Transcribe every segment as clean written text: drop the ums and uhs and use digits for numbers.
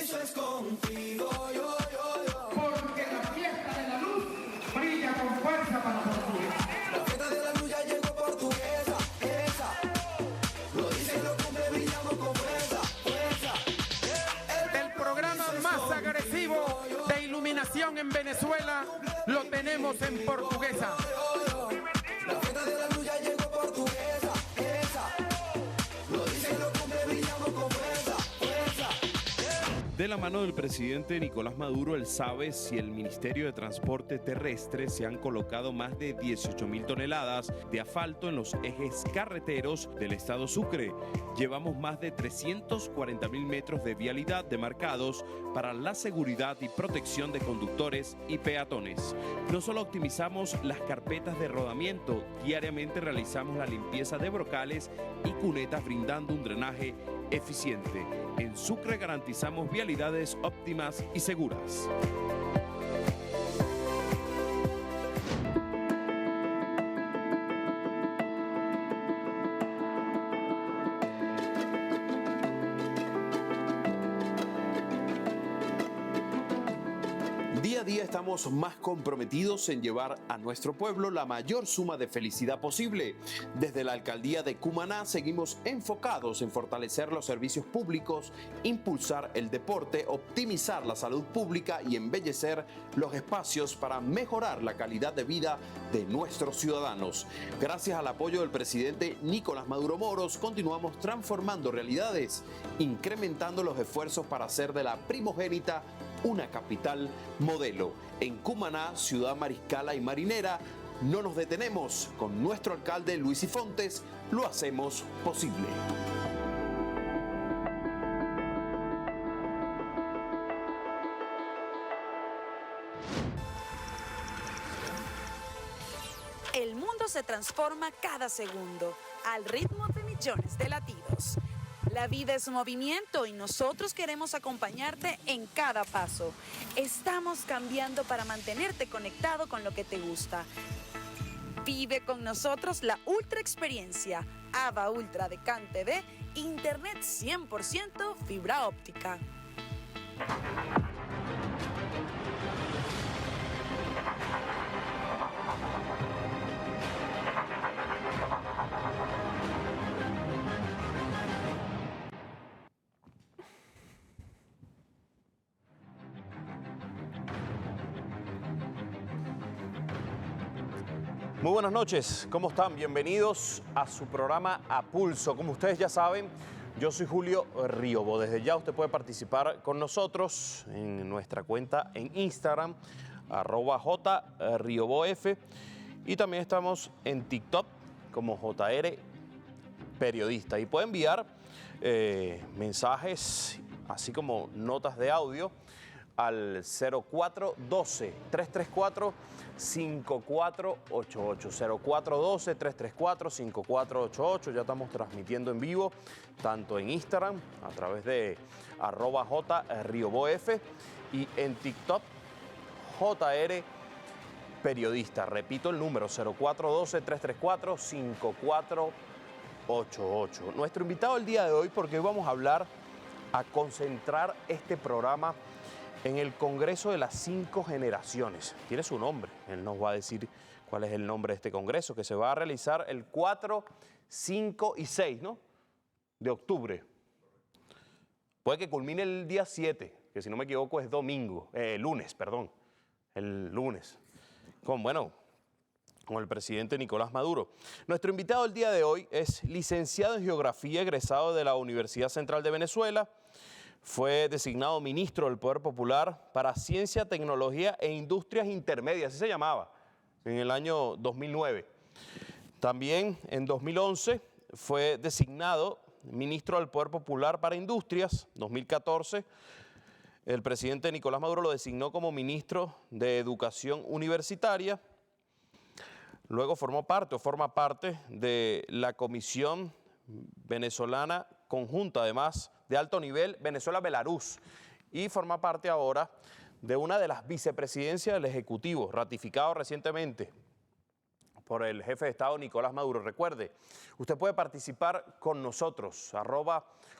compromiso es contigo, Porque la fiesta de la luz brilla con fuerza para Portuguesa. La fiesta de la luz ya llegó Portuguesa, esa. Lo dice y lo cumple, brillamos con fuerza, fuerza. El programa más agresivo de iluminación en Venezuela lo tenemos en Portuguesa. La fiesta de la luz ya llegó Portuguesa, esa. Lo dice y lo cumple, brillamos con fuerza, fuerza. De la mano del presidente Nicolás Maduro, el SABES y el Ministerio de Transporte Terrestre se han colocado más de 18.000 toneladas de asfalto en los ejes carreteros del estado Sucre. Llevamos más de 340.000 metros de vialidad demarcados para la seguridad y protección de conductores y peatones. No solo optimizamos las carpetas de rodamiento, diariamente realizamos la limpieza de brocales y cunetas brindando un drenaje eficiente. En Sucre garantizamos vialidades óptimas y seguras. Día a día estamos más comprometidos en llevar a nuestro pueblo la mayor suma de felicidad posible. Desde la alcaldía de Cumaná seguimos enfocados en fortalecer los servicios públicos, impulsar el deporte, optimizar la salud pública y embellecer los espacios para mejorar la calidad de vida de nuestros ciudadanos. Gracias al apoyo del presidente Nicolás Maduro Moros, continuamos transformando realidades, incrementando los esfuerzos para hacer de la primogénita una capital modelo. En Cumaná, ciudad mariscala y marinera, no nos detenemos. Con nuestro alcalde Luis Fontes lo hacemos posible. El mundo se transforma cada segundo, al ritmo de millones de latidos. La vida es movimiento y nosotros queremos acompañarte en cada paso. Estamos cambiando para mantenerte conectado con lo que te gusta. Vive con nosotros la ultra experiencia AVA Ultra de CAN TV, internet 100% fibra óptica. Muy buenas noches, ¿cómo están? Bienvenidos a su programa A Pulso. Como ustedes ya saben, yo soy Julio Riobo. Desde ya usted puede participar con nosotros en nuestra cuenta en Instagram, @jriobof, y también estamos en TikTok como JR Periodista. Y puede enviar mensajes, así como notas de audio, al 0412-334-5488. 0412-334-5488. Ya estamos transmitiendo en vivo, tanto en Instagram, a través de @jriobof, y en TikTok, JR Periodista. Repito el número, 0412-334-5488. Nuestro invitado el día de hoy, porque hoy vamos a hablar, a concentrar este programa en el Congreso de las 5 Generaciones. Tiene su nombre, él nos va a decir cuál es el nombre de este congreso, que se va a realizar el 4, 5 y 6, ¿no?, de octubre. Puede que culmine el día 7, que si no me equivoco es lunes, el lunes. Con el presidente Nicolás Maduro. Nuestro invitado el día de hoy es licenciado en Geografía, egresado de la Universidad Central de Venezuela. Fue designado ministro del Poder Popular para Ciencia, Tecnología e Industrias Intermedias, así se llamaba, en el año 2009. También en 2011 fue designado ministro del Poder Popular para Industrias. 2014, el presidente Nicolás Maduro lo designó como ministro de Educación Universitaria. Luego forma parte de la Comisión Venezolana Conjunta, además de alto nivel, Venezuela-Belarus, y forma parte ahora de una de las vicepresidencias del Ejecutivo, ratificado recientemente por el jefe de Estado Nicolás Maduro. Recuerde, usted puede participar con nosotros,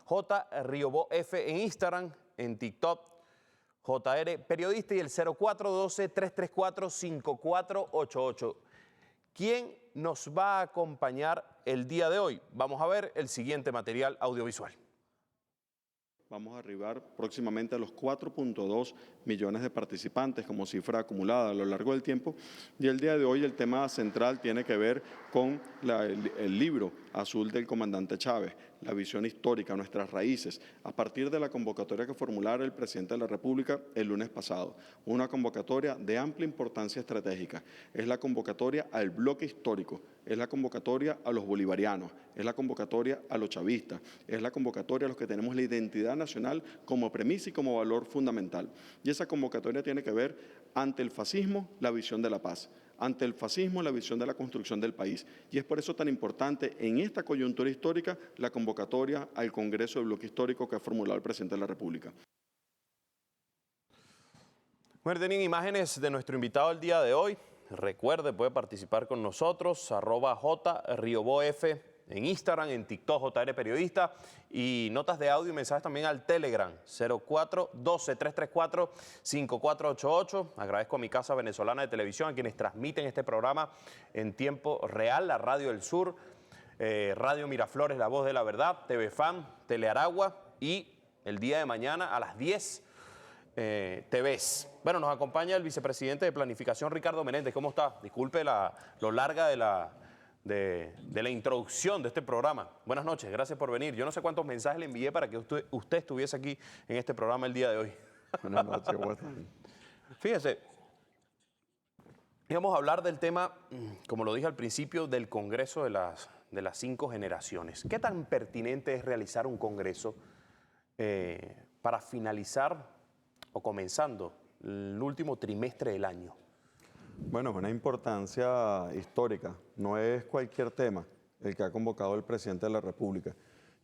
@jriobof en Instagram, en TikTok, JR Periodista, y el 0412-334-5488. ¿Quién nos va a acompañar el día de hoy? Vamos a ver el siguiente material audiovisual. Vamos a arribar próximamente a los 4.2 millones de participantes como cifra acumulada a lo largo del tiempo. Y el día de hoy el tema central tiene que ver con el libro azul del comandante Chávez, la visión histórica, nuestras raíces, a partir de la convocatoria que formulara el presidente de la República el lunes pasado. Una convocatoria de amplia importancia estratégica. Es la convocatoria al bloque histórico, es la convocatoria a los bolivarianos, es la convocatoria a los chavistas, es la convocatoria a los que tenemos la identidad nacional como premisa y como valor fundamental. Y esa convocatoria tiene que ver ante el fascismo, la visión de la paz, ante el fascismo, la visión de la construcción del país. Y es por eso tan importante en esta coyuntura histórica la convocatoria al Congreso del Bloque Histórico que ha formulado el presidente de la República. Bueno, tienen imágenes de nuestro invitado el día de hoy. Recuerde, puede participar con nosotros, @JRioboF en Instagram, en TikTok, JR Periodista, y notas de audio y mensajes también al Telegram, 0412-334-5488. Agradezco a mi Casa Venezolana de Televisión, a quienes transmiten este programa en tiempo real, la Radio del Sur, Radio Miraflores, La Voz de la Verdad, TV Fan, Telearagua, y el día de mañana a las 10, TVs. Bueno, nos acompaña el vicepresidente de Planificación, Ricardo Menéndez. ¿Cómo está? Disculpe lo larga de la introducción de este programa. Buenas noches, gracias por venir. Yo no sé cuántos mensajes le envié para que usted estuviese aquí en este programa el día de hoy. Buenas noches, buenas noches. Fíjese, íbamos a hablar del tema, como lo dije al principio, del Congreso de las 5 generaciones. ¿Qué tan pertinente es realizar un Congreso para finalizar o comenzando el último trimestre del año? Bueno, es una importancia histórica, no es cualquier tema el que ha convocado el presidente de la República.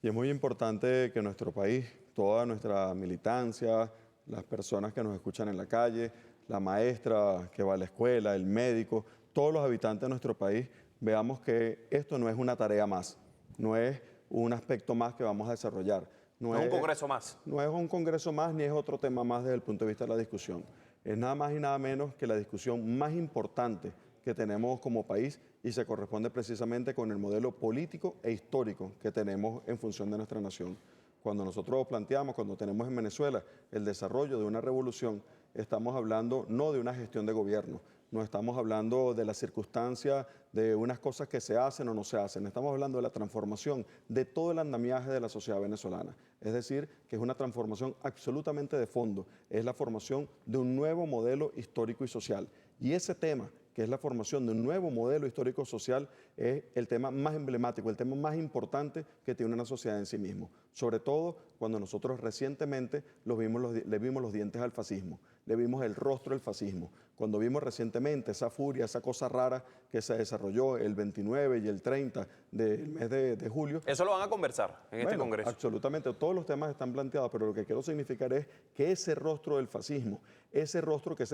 Y es muy importante que nuestro país, toda nuestra militancia, las personas que nos escuchan en la calle, la maestra que va a la escuela, el médico, todos los habitantes de nuestro país, veamos que esto no es una tarea más, no es un aspecto más que vamos a desarrollar. No es un congreso más. No es un congreso más ni es otro tema más desde el punto de vista de la discusión. Es nada más y nada menos que la discusión más importante que tenemos como país y se corresponde precisamente con el modelo político e histórico que tenemos en función de nuestra nación. Cuando nosotros planteamos, cuando tenemos en Venezuela el desarrollo de una revolución, estamos hablando no de una gestión de gobierno, no estamos hablando de la circunstancia de unas cosas que se hacen o no se hacen, estamos hablando de la transformación de todo el andamiaje de la sociedad venezolana. Es decir, que es una transformación absolutamente de fondo, es la formación de un nuevo modelo histórico y social. Y ese tema, que es la formación de un nuevo modelo histórico-social, es el tema más emblemático, el tema más importante que tiene una sociedad en sí mismo. Sobre todo cuando nosotros recientemente le vimos los dientes al fascismo, le vimos el rostro del fascismo. Cuando vimos recientemente esa furia, esa cosa rara que se desarrolló el 29 y el 30 del mes de julio. Eso lo van a conversar en este Congreso. Absolutamente, todos los temas están planteados, pero lo que quiero significar es que ese rostro del fascismo, ese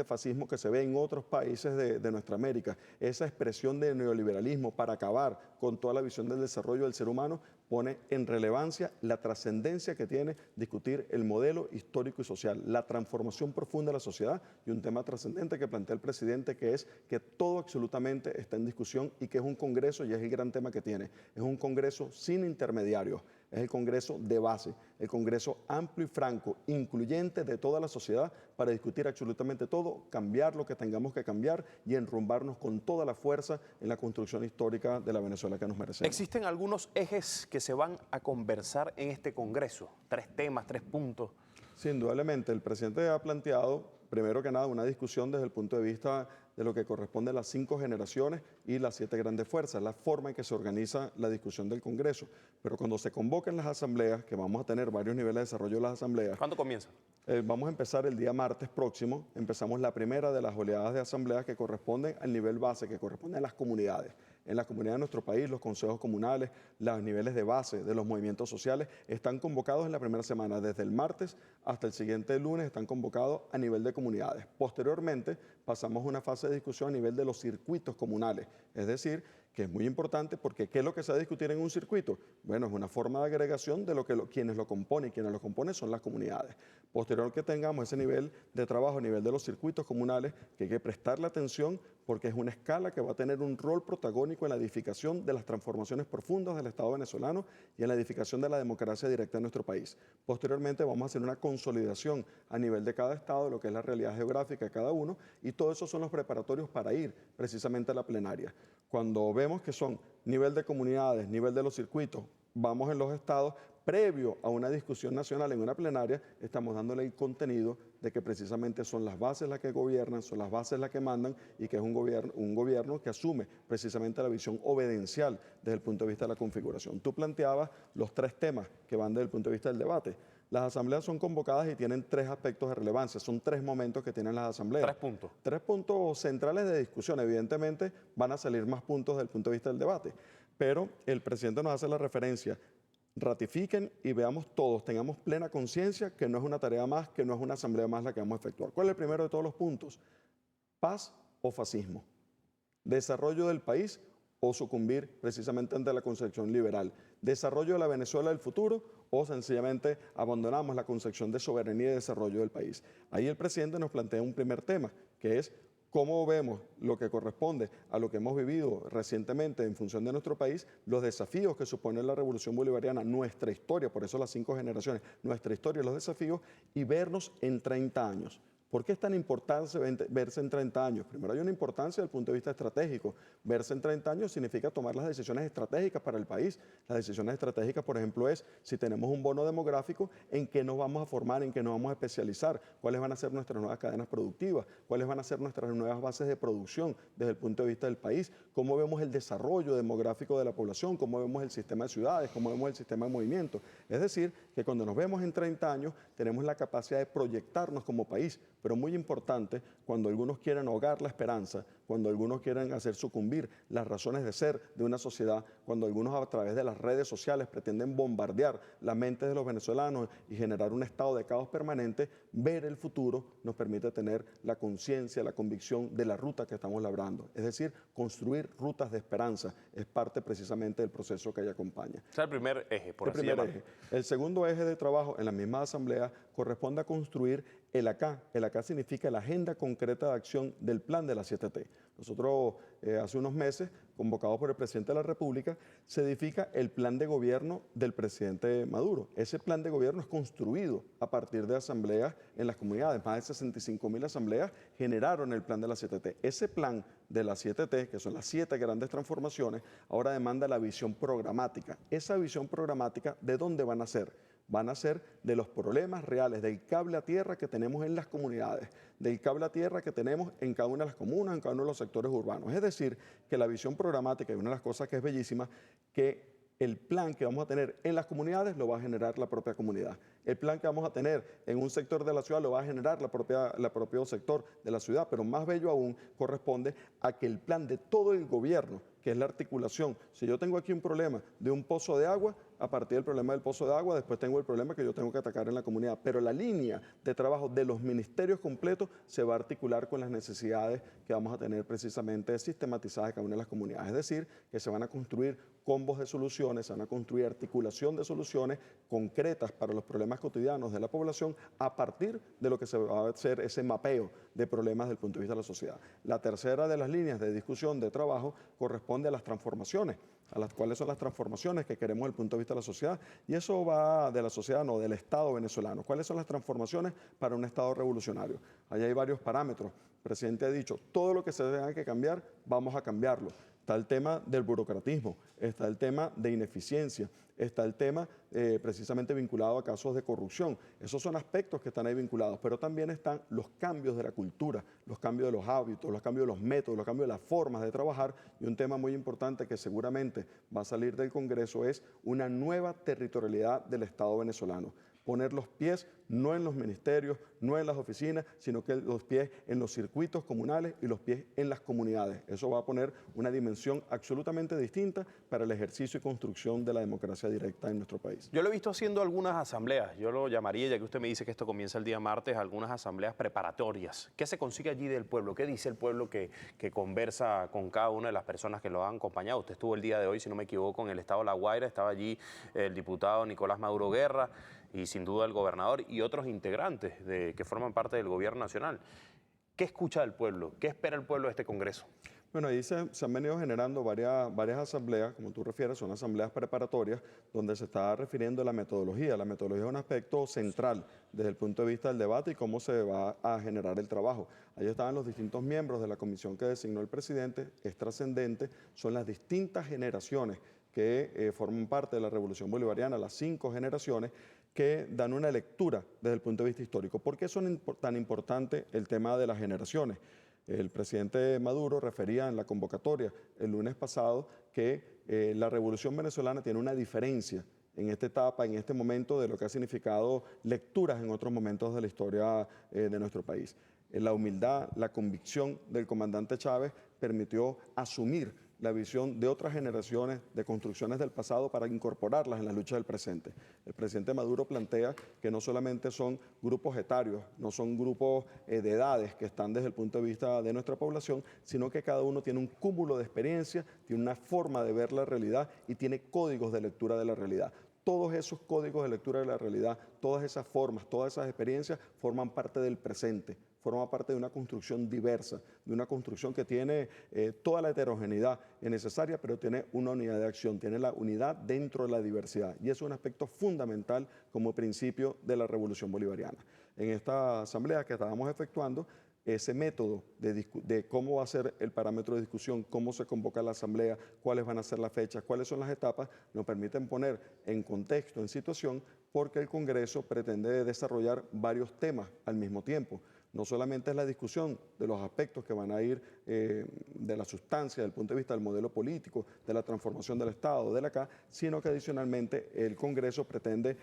fascismo que se ve en otros países de nuestra América, esa expresión de neoliberalismo para acabar con toda la visión del desarrollo del ser humano, pone en relevancia la trascendencia que tiene discutir el modelo histórico y social, la transformación profunda de la sociedad, y un tema trascendente que plantea el presidente, que es que todo absolutamente está en discusión y que es un Congreso, y es el gran tema que tiene, es un Congreso sin intermediarios, es el Congreso de base, el Congreso amplio y franco, incluyente de toda la sociedad para discutir absolutamente todo, cambiar lo que tengamos que cambiar y enrumbarnos con toda la fuerza en la construcción histórica de la Venezuela que nos merecemos. Existen algunos ejes que se van a conversar en este Congreso, 3 temas, 3 puntos. Sí, indudablemente, el presidente ha planteado, primero que nada, una discusión desde el punto de vista de lo que corresponde a las 5 generaciones y las 7 grandes fuerzas, la forma en que se organiza la discusión del Congreso. Pero cuando se convoquen las asambleas, que vamos a tener varios niveles de desarrollo de las asambleas. ¿Cuándo comienza? Vamos a empezar el día martes próximo, empezamos la primera de las oleadas de asambleas que corresponden al nivel base, que corresponde a las comunidades. En las comunidades de nuestro país, los consejos comunales, los niveles de base de los movimientos sociales están convocados en la primera semana. Desde el martes hasta el siguiente lunes están convocados a nivel de comunidades. Posteriormente pasamos a una fase de discusión a nivel de los circuitos comunales, es decir, que es muy importante porque ¿qué es lo que se va a discutir en un circuito? Bueno, es una forma de agregación de quienes lo componen, y quienes lo componen son las comunidades. Posterior que tengamos ese nivel de trabajo a nivel de los circuitos comunales, que hay que prestarle atención porque es una escala que va a tener un rol protagónico en la edificación de las transformaciones profundas del Estado venezolano y en la edificación de la democracia directa en nuestro país. Posteriormente vamos a hacer una consolidación a nivel de cada estado, de lo que es la realidad geográfica de cada uno, y todo eso son los preparatorios para ir precisamente a la plenaria. Cuando vemos que son nivel de comunidades, nivel de los circuitos, vamos en los estados, previo a una discusión nacional en una plenaria, estamos dándole el contenido de que precisamente son las bases las que gobiernan, son las bases las que mandan, y que es un gobierno que asume precisamente la visión obedencial desde el punto de vista de la configuración. Tú planteabas los 3 temas que van desde el punto de vista del debate. Las asambleas son convocadas y tienen 3 aspectos de relevancia, son 3 momentos que tienen las asambleas. 3 puntos. 3 puntos centrales de discusión. Evidentemente van a salir más puntos desde el punto de vista del debate, pero el presidente nos hace la referencia: ratifiquen y veamos todos, tengamos plena conciencia que no es una tarea más, que no es una asamblea más la que vamos a efectuar. ¿Cuál es el primero de todos los puntos? Paz o fascismo. Desarrollo del país o sucumbir precisamente ante la concepción liberal. Desarrollo de la Venezuela del futuro o sencillamente abandonamos la concepción de soberanía y desarrollo del país. Ahí el presidente nos plantea un primer tema, que es cómo vemos lo que corresponde a lo que hemos vivido recientemente en función de nuestro país, los desafíos que supone la revolución bolivariana, nuestra historia, por eso las 5 generaciones, nuestra historia y los desafíos, y vernos en 30 años. ¿Por qué es tan importante verse en 30 años? Primero, hay una importancia desde el punto de vista estratégico. Verse en 30 años significa tomar las decisiones estratégicas para el país. Las decisiones estratégicas, por ejemplo, es si tenemos un bono demográfico, en qué nos vamos a formar, en qué nos vamos a especializar, cuáles van a ser nuestras nuevas cadenas productivas, cuáles van a ser nuestras nuevas bases de producción desde el punto de vista del país, cómo vemos el desarrollo demográfico de la población, cómo vemos el sistema de ciudades, cómo vemos el sistema de movimiento. Es decir, que cuando nos vemos en 30 años, tenemos la capacidad de proyectarnos como país. Pero muy importante, cuando algunos quieren ahogar la esperanza, cuando algunos quieren hacer sucumbir las razones de ser de una sociedad, cuando algunos a través de las redes sociales pretenden bombardear la mente de los venezolanos y generar un estado de caos permanente, ver el futuro nos permite tener la conciencia, la convicción de la ruta que estamos labrando. Es decir, construir rutas de esperanza es parte precisamente del proceso que ahí acompaña. O sea, el primer eje, por así llamarlo. El segundo eje de trabajo en la misma asamblea corresponde a construir el ACA. El ACA significa la agenda concreta de acción del plan de la 7T. Nosotros hace unos meses, convocados por el presidente de la República, se edifica el plan de gobierno del presidente Maduro. Ese plan de gobierno es construido a partir de asambleas en las comunidades. Más de 65.000 asambleas generaron el plan de la 7T. Ese plan de la 7T, que son las 7 grandes transformaciones, ahora demanda la visión programática. Esa visión programática, ¿de dónde van a ser? Van a ser de los problemas reales, del cable a tierra que tenemos en las comunidades, del cable a tierra que tenemos en cada una de las comunas, en cada uno de los sectores urbanos. Es decir, que la visión programática, y una de las cosas que es bellísima, que el plan que vamos a tener en las comunidades lo va a generar la propia comunidad. El plan que vamos a tener en un sector de la ciudad lo va a generar el propio sector de la ciudad, pero más bello aún corresponde a que el plan de todo el gobierno, que es la articulación, si yo tengo aquí un problema de un pozo de agua, a partir del problema del pozo de agua, después tengo el problema que yo tengo que atacar en la comunidad. Pero la línea de trabajo de los ministerios completos se va a articular con las necesidades que vamos a tener precisamente sistematizadas en cada una de las comunidades. Es decir, que se van a construir combos de soluciones, se van a construir articulación de soluciones concretas para los problemas cotidianos de la población a partir de lo que se va a hacer ese mapeo de problemas desde el punto de vista de la sociedad. La tercera de las líneas de discusión de trabajo corresponde a las transformaciones, a las cuales son las transformaciones que queremos desde el punto de vista de la sociedad. Y eso va de la sociedad, no, del Estado venezolano. ¿Cuáles son las transformaciones para un Estado revolucionario? Allá hay varios parámetros. El presidente ha dicho, todo lo que se tenga que cambiar, vamos a cambiarlo. Está el tema del burocratismo, está el tema de ineficiencia, está el tema precisamente vinculado a casos de corrupción. Esos son aspectos que están ahí vinculados, pero también están los cambios de la cultura, los cambios de los hábitos, los cambios de los métodos, los cambios de las formas de trabajar, y un tema muy importante que seguramente va a salir del Congreso es una nueva territorialidad del Estado venezolano. poner los pies no en los ministerios, no en las oficinas, sino que los pies en los circuitos comunales y los pies en las comunidades. Eso va a poner una dimensión absolutamente distinta para el ejercicio y construcción de la democracia directa en nuestro país. Yo lo he visto haciendo algunas asambleas, yo lo llamaría, ya que usted me dice que esto comienza el día martes, algunas asambleas preparatorias. ¿Qué se consigue allí del pueblo? ¿Qué dice el pueblo que conversa con cada una de las personas que lo han acompañado? Usted estuvo el día de hoy, si no me equivoco, en el estado de La Guaira, estaba allí el diputado Nicolás Maduro Guerra y sin duda el gobernador y otros integrantes que forman parte del gobierno nacional. ¿Qué escucha del pueblo? ¿Qué espera el pueblo de este Congreso? Bueno, ahí se han venido generando varias asambleas, como tú refieres, son asambleas preparatorias, donde se está refiriendo a la metodología. La metodología es un aspecto central desde el punto de vista del debate y cómo se va a generar el trabajo. Ahí estaban los distintos miembros de la comisión que designó el presidente. Es trascendente, son las distintas generaciones que forman parte de la Revolución Bolivariana, las 5 generaciones, que dan una lectura desde el punto de vista histórico. ¿Por qué son tan importante el tema de las generaciones? El presidente Maduro refería en la convocatoria el lunes pasado que la revolución venezolana tiene una diferencia en esta etapa, en este momento, de lo que ha significado lecturas en otros momentos de la historia de nuestro país. La humildad, la convicción del comandante Chávez permitió asumir la visión de otras generaciones de construcciones del pasado para incorporarlas en la lucha del presente. El presidente Maduro plantea que no solamente son grupos etarios, no son grupos de edades que están desde el punto de vista de nuestra población, sino que cada uno tiene un cúmulo de experiencia, tiene una forma de ver la realidad y tiene códigos de lectura de la realidad. Todos esos códigos de lectura de la realidad, todas esas formas, todas esas experiencias forman parte del presente, forman parte de una construcción diversa, de una construcción que tiene toda la heterogeneidad necesaria, pero tiene una unidad de acción, tiene la unidad dentro de la diversidad. Y eso es un aspecto fundamental como principio de la Revolución Bolivariana. En esta asamblea que estábamos efectuando, ese método de cómo va a ser el parámetro de discusión, cómo se convoca la asamblea, cuáles van a ser las fechas, cuáles son las etapas, nos permiten poner en contexto, en situación, porque el Congreso pretende desarrollar varios temas al mismo tiempo. No solamente es la discusión de los aspectos que van a ir de la sustancia, del punto de vista del modelo político, de la transformación del Estado, de la CA, sino que adicionalmente el Congreso pretende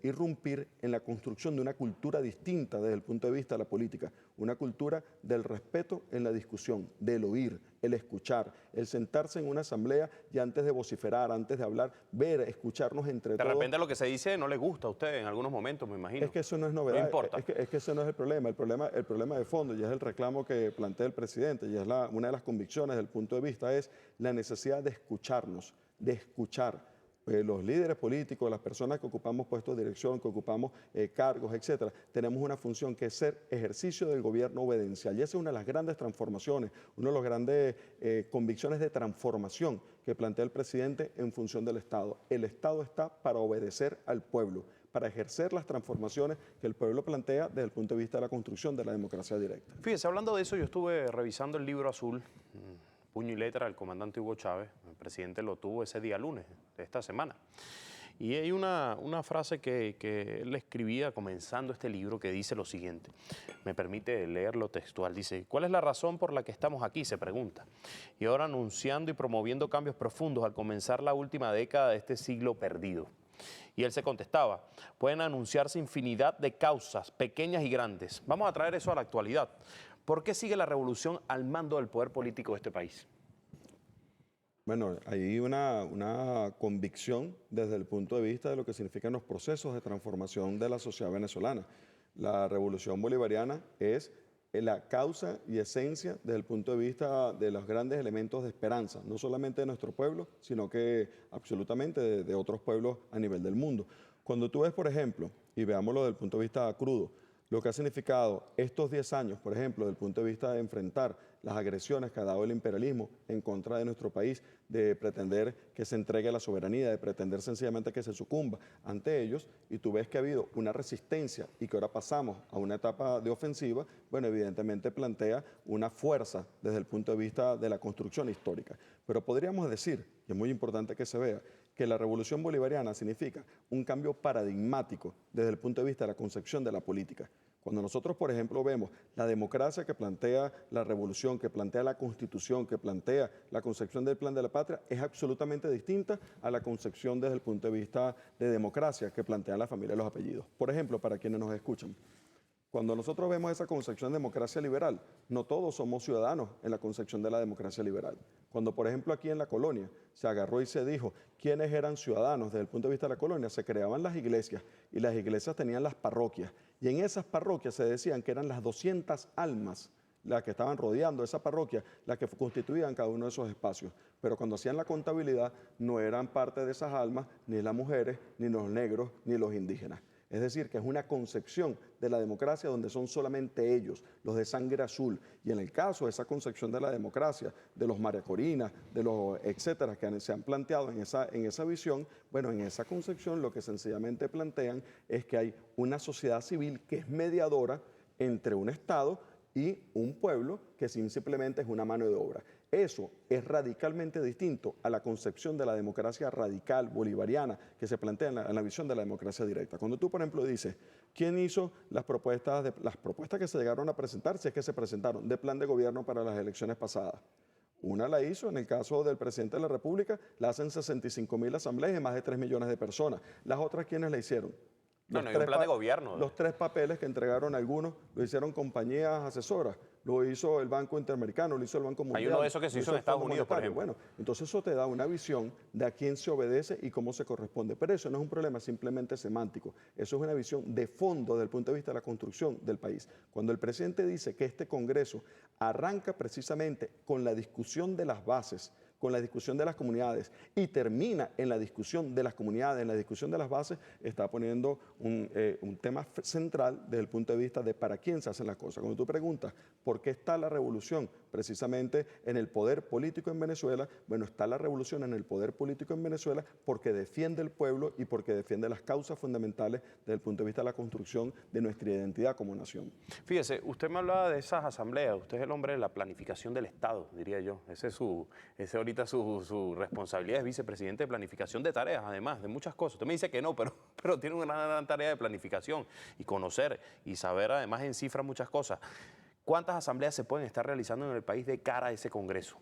irrumpir en la construcción de una cultura distinta desde el punto de vista de la política, una cultura del respeto en la discusión, del oír, el escuchar, el sentarse en una asamblea y antes de vociferar, antes de hablar, ver, escucharnos entre todos. De repente lo que se dice no le gusta a usted en algunos momentos, me imagino. Es que eso no es novedad. No importa. Es que ese no es el problema. El problema de fondo, y es el reclamo que plantea el presidente, y es una de las convicciones del punto de vista, es la necesidad de escucharnos, de escuchar. Los líderes políticos, las personas que ocupamos puestos de dirección, que ocupamos cargos, etcétera, tenemos una función que es ser ejercicio del gobierno obedencial. Y esa es una de las grandes transformaciones, una de las grandes convicciones de transformación que plantea el presidente en función del Estado. El Estado está para obedecer al pueblo, para ejercer las transformaciones que el pueblo plantea desde el punto de vista de la construcción de la democracia directa. Fíjese, hablando de eso, yo estuve revisando el libro azul, puño y letra del comandante Hugo Chávez. El presidente lo tuvo ese día lunes de esta semana. Y hay una frase que él escribía comenzando este libro que dice lo siguiente. Me permite leerlo textual. Dice, ¿cuál es la razón por la que estamos aquí? Se pregunta. Y ahora anunciando y promoviendo cambios profundos al comenzar la última década de este siglo perdido. Y él se contestaba, pueden anunciarse infinidad de causas, pequeñas y grandes. Vamos a traer eso a la actualidad. ¿Por qué sigue la revolución al mando del poder político de este país? Bueno, hay una convicción desde el punto de vista de lo que significan los procesos de transformación de la sociedad venezolana. La revolución bolivariana es la causa y esencia desde el punto de vista de los grandes elementos de esperanza, no solamente de nuestro pueblo, sino que absolutamente de otros pueblos a nivel del mundo. Cuando tú ves, por ejemplo, y veámoslo desde el punto de vista crudo, lo que ha significado estos 10 años, por ejemplo, desde el punto de vista de enfrentar las agresiones que ha dado el imperialismo en contra de nuestro país, de pretender que se entregue la soberanía, de pretender sencillamente que se sucumba ante ellos, y tú ves que ha habido una resistencia y que ahora pasamos a una etapa de ofensiva, bueno, evidentemente plantea una fuerza desde el punto de vista de la construcción histórica. Pero podríamos decir, y es muy importante que se vea, que la revolución bolivariana significa un cambio paradigmático desde el punto de vista de la concepción de la política. Cuando nosotros, por ejemplo, vemos la democracia que plantea la revolución, que plantea la constitución, que plantea la concepción del plan de la patria, es absolutamente distinta a la concepción desde el punto de vista de democracia que plantea la familia de los apellidos. Por ejemplo, para quienes nos escuchan, cuando nosotros vemos esa concepción de democracia liberal, no todos somos ciudadanos en la concepción de la democracia liberal. Cuando, por ejemplo, aquí en la colonia se agarró y se dijo quiénes eran ciudadanos desde el punto de vista de la colonia, se creaban las iglesias y las iglesias tenían las parroquias. Y en esas parroquias se decían que eran las 200 almas las que estaban rodeando esa parroquia, las que constituían cada uno de esos espacios. Pero cuando hacían la contabilidad no eran parte de esas almas ni las mujeres, ni los negros, ni los indígenas. Es decir, que es una concepción de la democracia donde son solamente ellos, los de sangre azul. Y en el caso de esa concepción de la democracia, de los mariacorinas, de los etcétera, que se han planteado en esa visión, bueno, en esa concepción lo que sencillamente plantean es que hay una sociedad civil que es mediadora entre un Estado y un pueblo que simplemente es una mano de obra. Eso es radicalmente distinto a la concepción de la democracia radical bolivariana que se plantea en la visión de la democracia directa. Cuando tú, por ejemplo, dices, ¿quién hizo las propuestas que se llegaron a presentar, si es que se presentaron, de plan de gobierno para las elecciones pasadas? Una la hizo, en el caso del presidente de la República, la hacen 65.000 asambleas y más de 3 millones de personas. Las otras, ¿quiénes la hicieron? No, no hay un plan de gobierno. Los 3 papeles que entregaron algunos lo hicieron compañías asesoras, lo hizo el Banco Interamericano, lo hizo el Banco Mundial. Hay uno de esos que se hizo en Estados Unidos, por ejemplo. Bueno, entonces eso te da una visión de a quién se obedece y cómo se corresponde. Pero eso no es un problema simplemente semántico, eso es una visión de fondo desde el punto de vista de la construcción del país. Cuando el presidente dice que este Congreso arranca precisamente con la discusión de las bases, con la discusión de las comunidades y termina en la discusión de las comunidades, en la discusión de las bases, está poniendo un tema central desde el punto de vista de para quién se hacen las cosas. Cuando tú preguntas por qué está la revolución precisamente en el poder político en Venezuela, bueno, está la revolución en el poder político en Venezuela porque defiende el pueblo y porque defiende las causas fundamentales desde el punto de vista de la construcción de nuestra identidad como nación. Fíjese, usted me hablaba de esas asambleas, usted es el hombre de la planificación del Estado, diría yo. Ese ahorita su responsabilidad es vicepresidente de planificación de tareas, además de muchas cosas. Usted me dice que no, pero tiene una gran tarea de planificación y conocer y saber además en cifra muchas cosas. ¿Cuántas asambleas se pueden estar realizando en el país de cara a ese Congreso?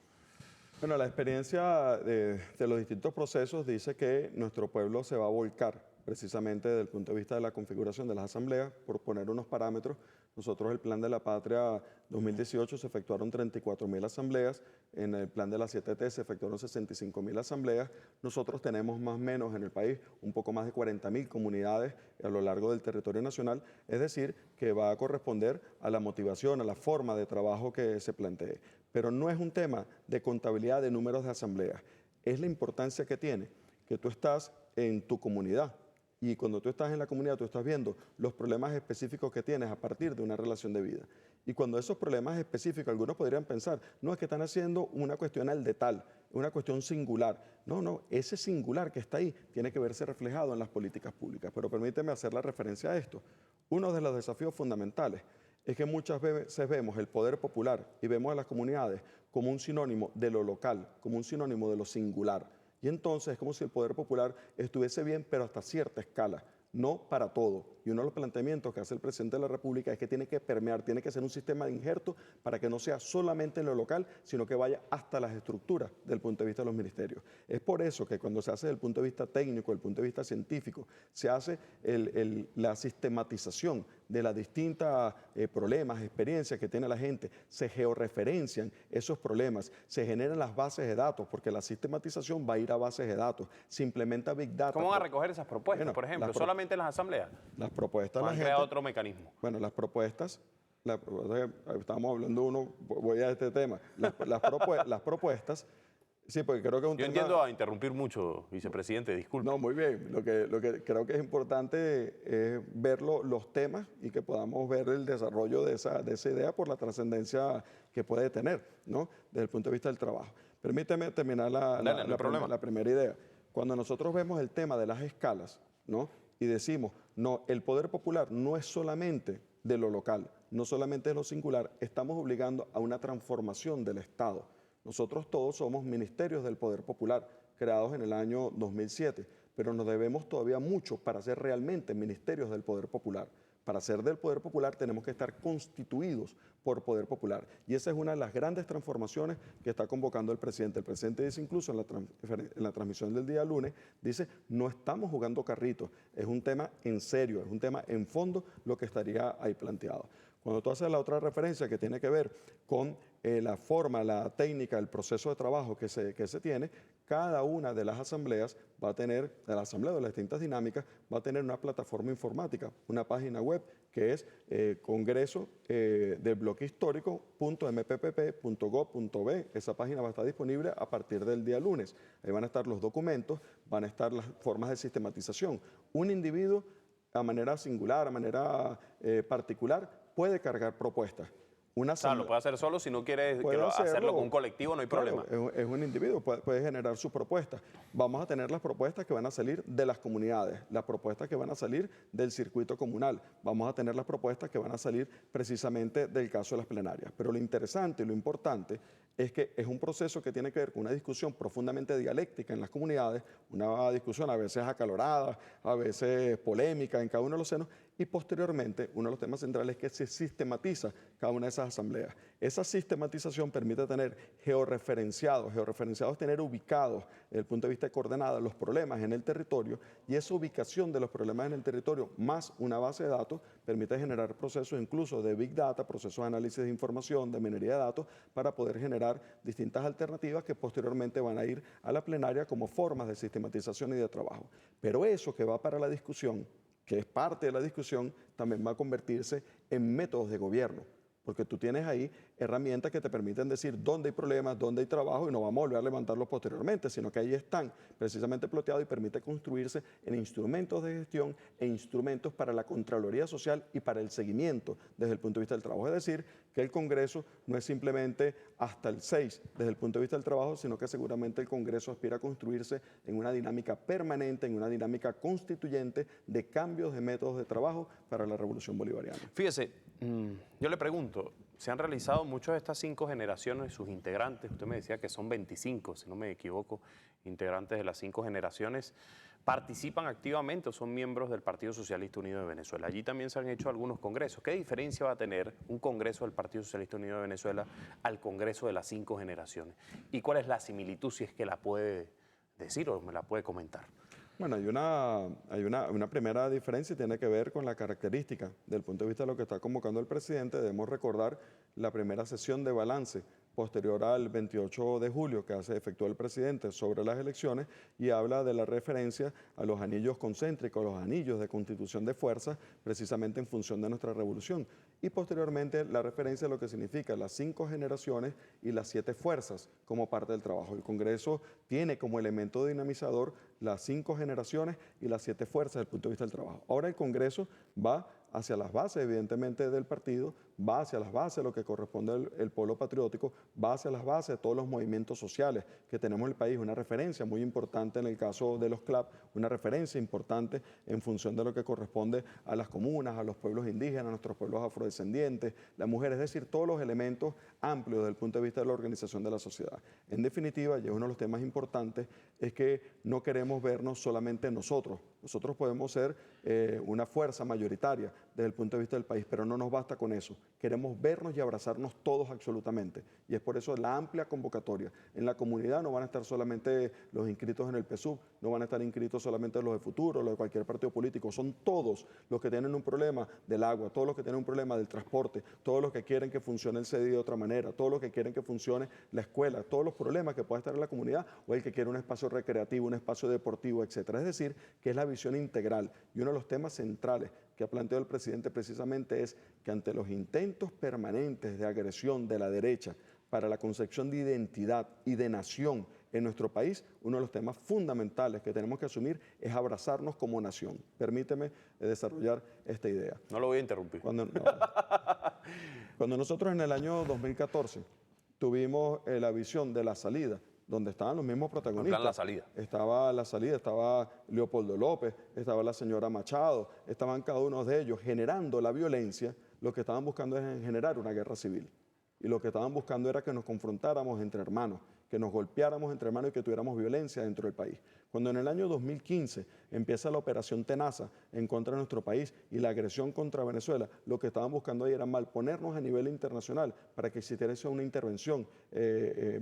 Bueno, la experiencia de los distintos procesos dice que nuestro pueblo se va a volcar precisamente desde el punto de vista de la configuración de las asambleas, por poner unos parámetros. Nosotros el Plan de la Patria 2018 se efectuaron 34.000 asambleas, en el Plan de la 7T se efectuaron 65.000 asambleas. Nosotros tenemos más o menos en el país un poco más de 40.000 comunidades a lo largo del territorio nacional, es decir, que va a corresponder a la motivación, a la forma de trabajo que se plantee. Pero no es un tema de contabilidad de números de asambleas, es la importancia que tiene que tú estás en tu comunidad. Y cuando tú estás en la comunidad, tú estás viendo los problemas específicos que tienes a partir de una relación de vida. Y cuando esos problemas específicos, algunos podrían pensar, no, es que están haciendo una cuestión al de tal, una cuestión singular. No, ese singular que está ahí tiene que verse reflejado en las políticas públicas. Pero permíteme hacer la referencia a esto. Uno de los desafíos fundamentales es que muchas veces vemos el poder popular y vemos a las comunidades como un sinónimo de lo local, como un sinónimo de lo singular. Y entonces es como si el poder popular estuviese bien, pero hasta cierta escala, no para todo. Y uno de los planteamientos que hace el presidente de la República es que tiene que permear, tiene que ser un sistema de injerto para que no sea solamente en lo local, sino que vaya hasta las estructuras del punto de vista de los ministerios. Es por eso que cuando se hace desde el punto de vista técnico, desde el punto de vista científico, se hace la sistematización de las distintas problemas, experiencias que tiene la gente, se georreferencian esos problemas, se generan las bases de datos, porque la sistematización va a ir a bases de datos, se implementa Big Data. ¿Cómo van a recoger esas propuestas, Bueno, por ejemplo? ¿Solamente en las asambleas? Las propuestas... ¿O han creado otro mecanismo? Bueno, las propuestas, estábamos hablando voy a este tema, las propuestas, sí, porque creo que es un Yo tema... entiendo a interrumpir mucho, vicepresidente, disculpe. No, muy bien. Lo que creo que es importante es ver los temas y que podamos ver el desarrollo de esa idea por la trascendencia que puede tener, ¿no? Desde el punto de vista del trabajo. Permíteme terminar la primera idea. Cuando nosotros vemos el tema de las escalas, ¿no? Y decimos, no, el poder popular no es solamente de lo local, no solamente de lo singular, estamos obligando a una transformación del Estado. Nosotros todos somos ministerios del poder popular, creados en el año 2007, pero nos debemos todavía mucho para ser realmente ministerios del poder popular. Para ser del poder popular tenemos que estar constituidos por poder popular. Y esa es una de las grandes transformaciones que está convocando el presidente. El presidente dice incluso en la transmisión del día lunes, dice, no estamos jugando carritos, es un tema en serio, es un tema en fondo lo que estaría ahí planteado. Cuando tú haces la otra referencia que tiene que ver con la forma, la técnica, el proceso de trabajo que se tiene, cada una de las asambleas va a tener, de la asamblea de las distintas dinámicas, va a tener una plataforma informática, una página web que es congreso del bloque histórico.mppp.gov.b. Esa página va a estar disponible a partir del día lunes. Ahí van a estar los documentos, van a estar las formas de sistematización. Un individuo a manera singular, a manera particular, puede cargar propuestas. O sea, lo puede hacer solo, si no quiere hacerlo con un colectivo, no hay claro, problema. Es un individuo, puede generar su propuesta. Vamos a tener las propuestas que van a salir de las comunidades, las propuestas que van a salir del circuito comunal, vamos a tener las propuestas que van a salir precisamente del caso de las plenarias. Pero lo interesante y lo importante es que es un proceso que tiene que ver con una discusión profundamente dialéctica en las comunidades, una discusión a veces acalorada, a veces polémica en cada uno de los senos, y posteriormente uno de los temas centrales es que se sistematiza cada una de esas asambleas. Esa sistematización permite tener georreferenciados es tener ubicados desde el punto de vista de coordenadas los problemas en el territorio, y esa ubicación de los problemas en el territorio más una base de datos permite generar procesos incluso de Big Data, procesos de análisis de información, de minería de datos, para poder generar distintas alternativas que posteriormente van a ir a la plenaria como formas de sistematización y de trabajo. Pero eso que va para la discusión, que es parte de la discusión, también va a convertirse en métodos de gobierno, porque tú tienes ahí herramientas que te permiten decir dónde hay problemas, dónde hay trabajo, y no vamos a volver a levantarlos posteriormente, sino que ahí están precisamente ploteados y permite construirse en instrumentos de gestión e instrumentos para la Contraloría Social y para el seguimiento desde el punto de vista del trabajo. Es decir, que el Congreso no es simplemente hasta el 6 desde el punto de vista del trabajo, sino que seguramente el Congreso aspira a construirse en una dinámica permanente, en una dinámica constituyente de cambios de métodos de trabajo para la revolución bolivariana. Fíjese, yo le pregunto, se han realizado muchas de estas 5 generaciones, sus integrantes, usted me decía que son 25, si no me equivoco, integrantes de las 5 generaciones, ¿participan activamente o son miembros del Partido Socialista Unido de Venezuela? Allí también se han hecho algunos congresos. ¿Qué diferencia va a tener un congreso del Partido Socialista Unido de Venezuela al congreso de las 5 generaciones? ¿Y cuál es la similitud, si es que la puede decir o me la puede comentar? Bueno, hay una primera diferencia y tiene que ver con la característica. Del punto de vista de lo que está convocando el presidente, debemos recordar la primera sesión de balance posterior al 28 de julio que efectuó el presidente sobre las elecciones, y habla de la referencia a los anillos concéntricos, los anillos de constitución de fuerzas, precisamente en función de nuestra revolución. Y posteriormente la referencia a lo que significa las 5 generaciones y las 7 fuerzas como parte del trabajo. El Congreso tiene como elemento dinamizador las 5 generaciones y las 7 fuerzas desde el punto de vista del trabajo. Ahora el Congreso va hacia las bases, evidentemente, del partido, va hacia las bases de lo que corresponde el polo patriótico, va hacia las bases de todos los movimientos sociales que tenemos en el país, una referencia muy importante en el caso de los CLAP, una referencia importante en función de lo que corresponde a las comunas, a los pueblos indígenas, a nuestros pueblos afrodescendientes, las mujeres, es decir, todos los elementos amplios desde el punto de vista de la organización de la sociedad. En definitiva, y es uno de los temas importantes, es que no queremos vernos solamente nosotros. Nosotros podemos ser una fuerza mayoritaria desde el punto de vista del país, pero no nos basta con eso. Queremos vernos y abrazarnos todos absolutamente. Y es por eso la amplia convocatoria. En la comunidad no van a estar solamente los inscritos en el PSUV, no van a estar inscritos solamente los de Futuro, los de cualquier partido político. Son todos los que tienen un problema del agua, todos los que tienen un problema del transporte, todos los que quieren que funcione el CEDI de otra manera, todos los que quieren que funcione la escuela, todos los problemas que pueda estar en la comunidad, o el que quiere un espacio recreativo, un espacio deportivo, etcétera. Es decir, que es la visión integral. Y uno de los temas centrales que ha planteado el presidente precisamente es que ante los intentos permanentes de agresión de la derecha para la concepción de identidad y de nación en nuestro país, uno de los temas fundamentales que tenemos que asumir es abrazarnos como nación. Permíteme desarrollar esta idea. No lo voy a interrumpir. Cuando nosotros en el año 2014 tuvimos la visión de la salida, donde estaban los mismos protagonistas. La salida. Estaba la salida, estaba Leopoldo López, estaba la señora Machado, estaban cada uno de ellos generando la violencia. Lo que estaban buscando es generar una guerra civil. y lo que estaban buscando era que nos confrontáramos entre hermanos, que nos golpeáramos entre hermanos y que tuviéramos violencia dentro del país. Cuando en el año 2015 empieza la operación Tenaza en contra de nuestro país y la agresión contra Venezuela, lo que estaban buscando ahí era malponernos a nivel internacional para que existiera una intervención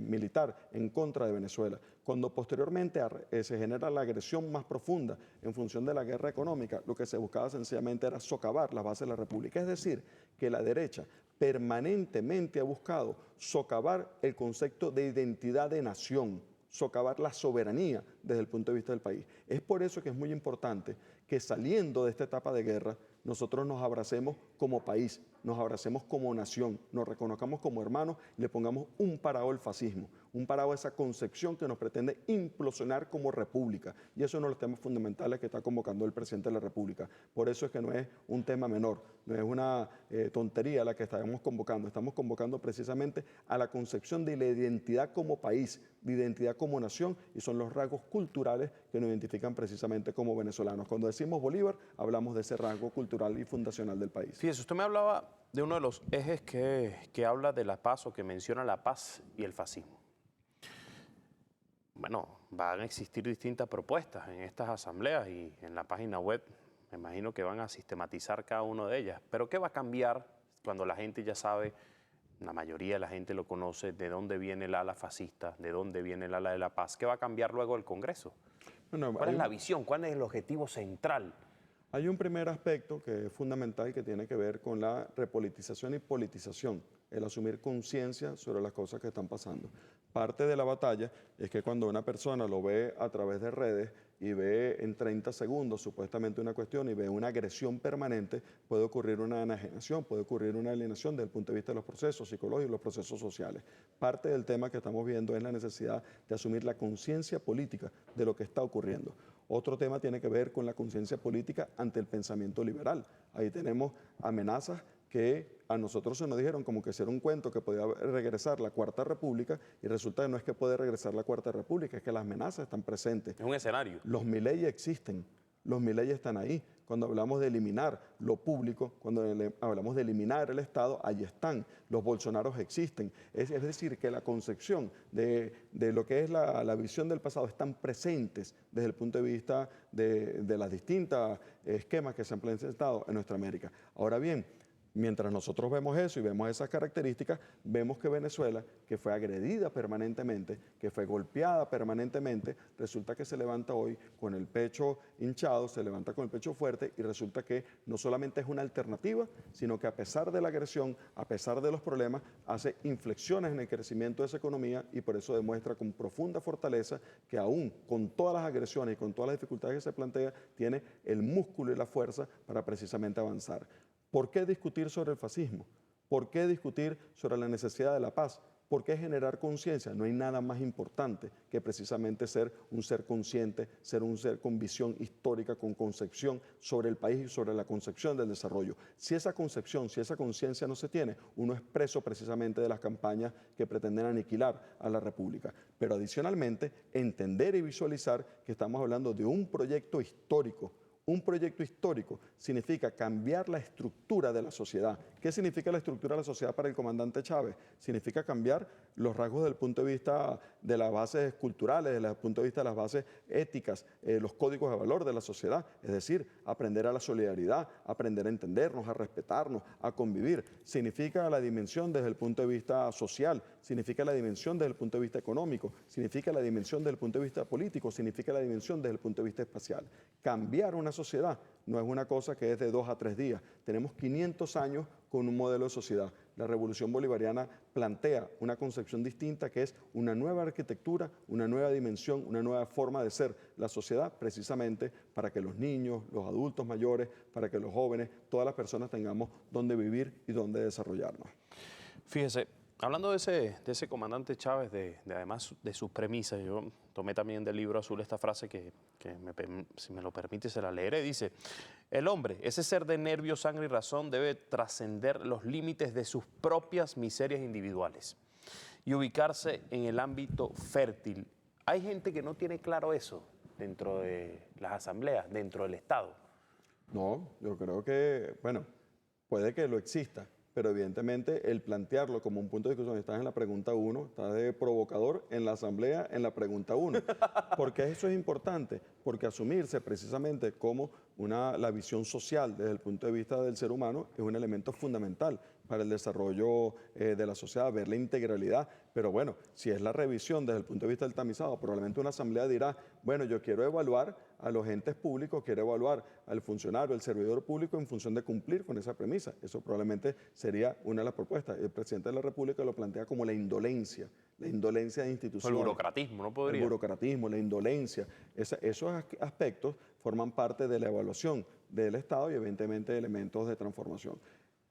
militar en contra de Venezuela. Cuando posteriormente se genera la agresión más profunda en función de la guerra económica, lo que se buscaba sencillamente era socavar las bases de la República. Es decir, que la derecha permanentemente ha buscado socavar el concepto de identidad de nación, socavar la soberanía desde el punto de vista del país. Es por eso que es muy importante que saliendo de esta etapa de guerra, nosotros nos abracemos como país, nos abracemos como nación, nos reconozcamos como hermanos y le pongamos un parado al fascismo, un parado a esa concepción que nos pretende implosionar como república. Y eso es uno de los temas fundamentales que está convocando el presidente de la República. Por eso es que no es un tema menor, no es una tontería la que estamos convocando precisamente a la concepción de la identidad como país, de identidad como nación, y son los rasgos culturales que nos identifican precisamente como venezolanos. Cuando decimos Bolívar, hablamos de ese rasgo cultural y fundacional del país. Fíjese, usted me hablaba de uno de los ejes que habla de la paz o que menciona la paz y el fascismo. Bueno, van a existir distintas propuestas en estas asambleas y en la página web me imagino que van a sistematizar cada una de ellas. Pero ¿qué va a cambiar cuando la gente ya sabe, la mayoría de la gente lo conoce, de dónde viene el ala fascista, de dónde viene el ala de la paz? ¿Qué va a cambiar luego el Congreso? Bueno, ¿Cuál es la visión? ¿Cuál es el objetivo central? Hay un primer aspecto que es fundamental que tiene que ver con la repolitización y politización, el asumir conciencia sobre las cosas que están pasando. Parte de la batalla es que cuando una persona lo ve a través de redes y ve en 30 segundos supuestamente una cuestión y ve una agresión permanente, puede ocurrir una enajenación, puede ocurrir una alienación desde el punto de vista de los procesos psicológicos y los procesos sociales. Parte del tema que estamos viendo es la necesidad de asumir la conciencia política de lo que está ocurriendo. Otro tema tiene que ver con la conciencia política ante el pensamiento liberal. Ahí tenemos amenazas que a nosotros se nos dijeron como que era un cuento que podía regresar la Cuarta República y resulta que no es que puede regresar la Cuarta República, es que las amenazas están presentes. Es un escenario. Los Milei existen, los Milei están ahí. Cuando hablamos de eliminar lo público, cuando hablamos de eliminar el Estado, ahí están. Los Bolsonaros existen. Es decir, que la concepción de lo que es la visión del pasado están presentes desde el punto de vista de las distintas esquemas que se han presentado en nuestra América. Ahora bien, mientras nosotros vemos eso y vemos esas características, vemos que Venezuela, que fue agredida permanentemente, que fue golpeada permanentemente, resulta que se levanta hoy con el pecho hinchado, se levanta con el pecho fuerte y resulta que no solamente es una alternativa, sino que a pesar de la agresión, a pesar de los problemas, hace inflexiones en el crecimiento de esa economía y por eso demuestra con profunda fortaleza que aún con todas las agresiones y con todas las dificultades que se plantea, tiene el músculo y la fuerza para precisamente avanzar. ¿Por qué discutir sobre el fascismo? ¿Por qué discutir sobre la necesidad de la paz? ¿Por qué generar conciencia? No hay nada más importante que precisamente ser un ser consciente, ser un ser con visión histórica, con concepción sobre el país y sobre la concepción del desarrollo. Si esa concepción, si esa conciencia no se tiene, uno es preso precisamente de las campañas que pretenden aniquilar a la República. Pero adicionalmente, entender y visualizar que estamos hablando de un proyecto histórico. Un proyecto histórico significa cambiar la estructura de la sociedad. ¿Qué significa la estructura de la sociedad para el comandante Chávez? Significa cambiar los rasgos desde el punto de vista de las bases culturales, desde el punto de vista de las bases éticas, los códigos de valor de la sociedad. Es decir, aprender a la solidaridad, aprender a entendernos, a respetarnos, a convivir. Significa la dimensión desde el punto de vista social, significa la dimensión desde el punto de vista económico, significa la dimensión desde el punto de vista político, significa la dimensión desde el punto de vista espacial. Cambiar una sociedad no es una cosa que es de 2 a 3 días. Tenemos 500 años con un modelo de sociedad. La Revolución Bolivariana plantea una concepción distinta que es una nueva arquitectura, una nueva dimensión, una nueva forma de ser la sociedad precisamente para que los niños, los adultos mayores, para que los jóvenes, todas las personas tengamos donde vivir y donde desarrollarnos. Fíjese, hablando de ese comandante Chávez, además de sus premisas, yo tomé también del libro azul esta frase que si me lo permite se la leeré. Dice, el hombre, ese ser de nervios, sangre y razón, debe trascender los límites de sus propias miserias individuales y ubicarse en el ámbito fértil. Hay gente que no tiene claro eso dentro de las asambleas, dentro del Estado. No, yo creo que, bueno, puede que lo exista, pero evidentemente el plantearlo como un punto de discusión, estás en la pregunta 1, estás de provocador en la asamblea en la pregunta 1. ¿Por qué eso es importante? Porque asumirse precisamente como la visión social desde el punto de vista del ser humano es un elemento fundamental para el desarrollo de la sociedad, ver la integralidad. Pero bueno, si es la revisión desde el punto de vista del tamizado, probablemente una asamblea dirá, bueno, yo quiero evaluar a los entes públicos, quiero evaluar al funcionario, al servidor público en función de cumplir con esa premisa. Eso probablemente sería una de las propuestas. El presidente de la República lo plantea como la indolencia de instituciones. El burocratismo, ¿no podría? El burocratismo, la indolencia. Esos aspectos forman parte de la evaluación del Estado y evidentemente elementos de transformación.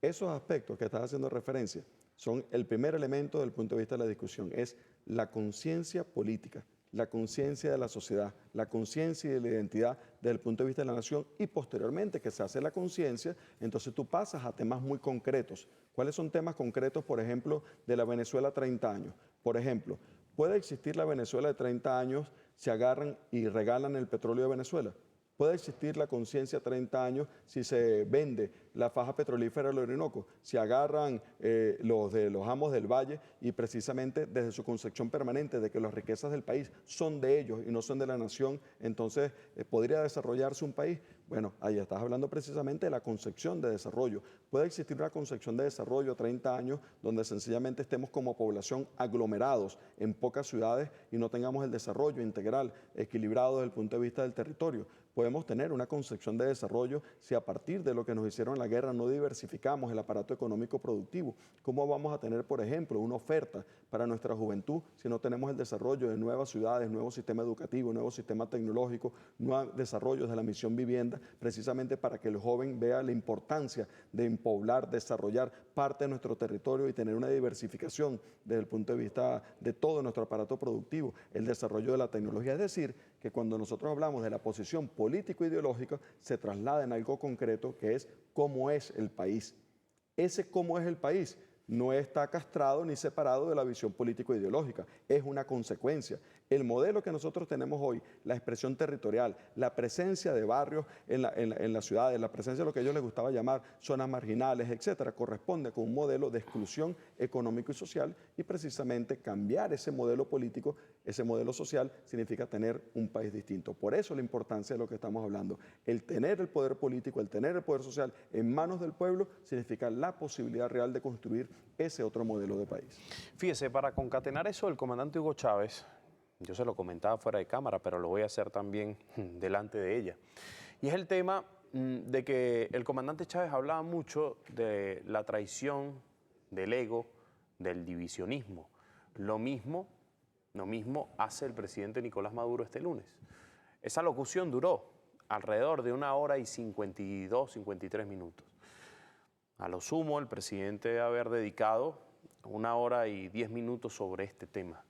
Esos aspectos que estás haciendo referencia son el primer elemento desde el punto de vista de la discusión, es la conciencia política, la conciencia de la sociedad, la conciencia y de la identidad desde el punto de vista de la nación y posteriormente que se hace la conciencia, entonces tú pasas a temas muy concretos. ¿Cuáles son temas concretos, por ejemplo, de la Venezuela 30 años? Por ejemplo, ¿puede existir la Venezuela de 30 años si agarran y regalan el petróleo de Venezuela? ¿Puede existir la conciencia 30 años si se vende la faja petrolífera del Orinoco? Si agarran los amos del valle y precisamente desde su concepción permanente de que las riquezas del país son de ellos y no son de la nación, entonces ¿podría desarrollarse un país? Bueno, ahí estás hablando precisamente de la concepción de desarrollo. ¿Puede existir una concepción de desarrollo a 30 años donde sencillamente estemos como población aglomerados en pocas ciudades y no tengamos el desarrollo integral, equilibrado desde el punto de vista del territorio? Podemos tener una concepción de desarrollo si a partir de lo que nos hicieron en la guerra no diversificamos el aparato económico productivo. ¿Cómo vamos a tener, por ejemplo, una oferta para nuestra juventud si no tenemos el desarrollo de nuevas ciudades, nuevo sistema educativo, nuevo sistema tecnológico, nuevos desarrollos de la misión vivienda, precisamente para que el joven vea la importancia de poblar, desarrollar parte de nuestro territorio y tener una diversificación desde el punto de vista de todo nuestro aparato productivo, el desarrollo de la tecnología? Es decir, que cuando nosotros hablamos de la posición político-ideológica, se traslada en algo concreto que es cómo es el país. Ese cómo es el país no está castrado ni separado de la visión político-ideológica, es una consecuencia. El modelo que nosotros tenemos hoy, la expresión territorial, la presencia de barrios en las ciudades, la presencia de lo que a ellos les gustaba llamar zonas marginales, etcétera, corresponde con un modelo de exclusión económico y social y precisamente cambiar ese modelo político, ese modelo social, significa tener un país distinto. Por eso la importancia de lo que estamos hablando. El tener el poder político, el tener el poder social en manos del pueblo, significa la posibilidad real de construir ese otro modelo de país. Fíjese, para concatenar eso, el comandante Hugo Chávez, yo se lo comentaba fuera de cámara, pero lo voy a hacer también delante de ella. Y es el tema de que el comandante Chávez hablaba mucho de la traición, del ego, del divisionismo. Lo mismo hace el presidente Nicolás Maduro este lunes. Esa locución duró alrededor de 1 hora y 52, 53 minutos. A lo sumo, el presidente debe haber dedicado 1 hora y 10 minutos sobre este tema.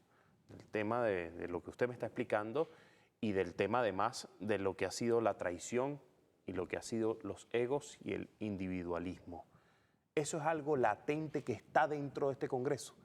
El tema de lo que usted me está explicando y del tema además de lo que ha sido la traición y lo que ha sido los egos y el individualismo. Eso es algo latente que está dentro de este Congreso.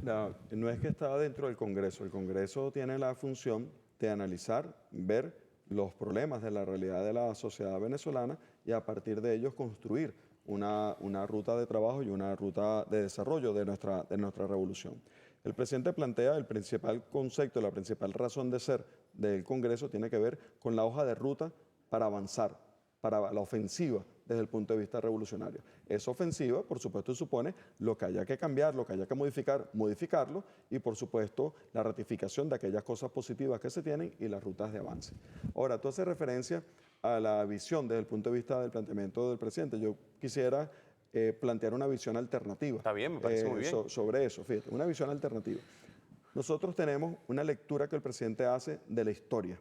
No es que está dentro del Congreso. El Congreso tiene la función de analizar, ver los problemas de la realidad de la sociedad venezolana y a partir de ellos construir una ruta de trabajo y una ruta de desarrollo de nuestra revolución. El presidente plantea el principal concepto, la principal razón de ser del Congreso tiene que ver con la hoja de ruta para avanzar, para la ofensiva desde el punto de vista revolucionario. Esa ofensiva, por supuesto, supone lo que haya que cambiar, lo que haya que modificar, modificarlo y, por supuesto, la ratificación de aquellas cosas positivas que se tienen y las rutas de avance. Ahora, tú haces referencia a la visión desde el punto de vista del planteamiento del presidente. Yo quisiera plantear una visión alternativa. Está bien, me parece muy bien. Sobre eso, fíjate, una visión alternativa. Nosotros tenemos una lectura que el presidente hace de la historia,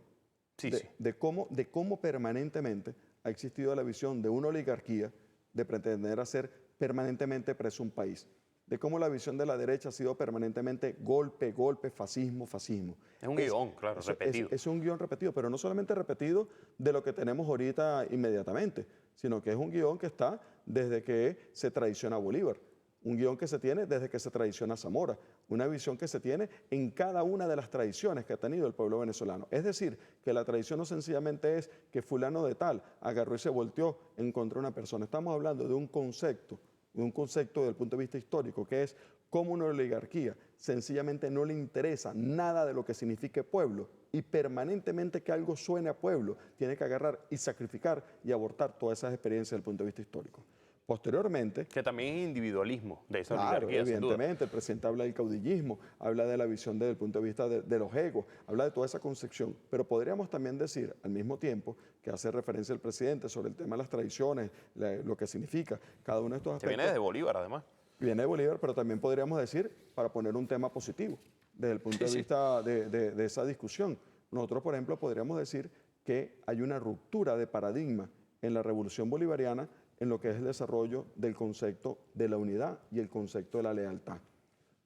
de cómo permanentemente ha existido la visión de una oligarquía de pretender hacer permanentemente preso un país, de cómo la visión de la derecha ha sido permanentemente golpe, golpe, fascismo, fascismo. Es un guión, claro, repetido. Es un guión repetido, pero no solamente repetido de lo que tenemos ahorita inmediatamente, sino que es un guión que está desde que se traiciona a Bolívar, un guión que se tiene desde que se traiciona a Zamora, una visión que se tiene en cada una de las tradiciones que ha tenido el pueblo venezolano. Es decir, que la tradición no sencillamente es que fulano de tal agarró y se volteó en contra de una persona. Estamos hablando de un concepto un concepto desde el punto de vista histórico, que es cómo una oligarquía sencillamente no le interesa nada de lo que signifique pueblo y permanentemente que algo suene a pueblo, tiene que agarrar y sacrificar y abortar todas esas experiencias desde el punto de vista histórico. Posteriormente, Que también es individualismo de esa claro, oligarquía, sin duda. evidentemente, el presidente habla del caudillismo, habla de la visión desde el punto de vista de los egos, habla de toda esa concepción, pero podríamos también decir al mismo tiempo que hace referencia el presidente sobre el tema de las tradiciones, lo que significa cada uno de estos Que aspectos. viene desde Bolívar, además. Viene de Bolívar, pero también podríamos decir, para poner un tema positivo, desde el punto de vista de esa discusión. Nosotros, por ejemplo, podríamos decir que hay una ruptura de paradigma en la revolución bolivariana en lo que es el desarrollo del concepto de la unidad y el concepto de la lealtad.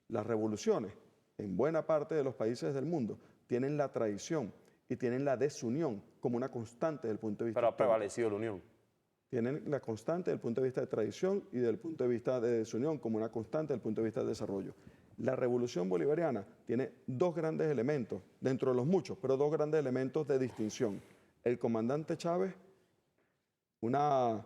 Las revoluciones, en buena parte de los países del mundo, tienen la traición y tienen la desunión como una constante desde el punto de vista Pero ha histórico. prevalecido la unión. Tienen la constante desde el punto de vista de tradición y desde el punto de vista de desunión como una constante desde el punto de vista de desarrollo. La revolución bolivariana tiene dos grandes elementos, dentro de los muchos, pero dos grandes elementos de distinción. El comandante Chávez, una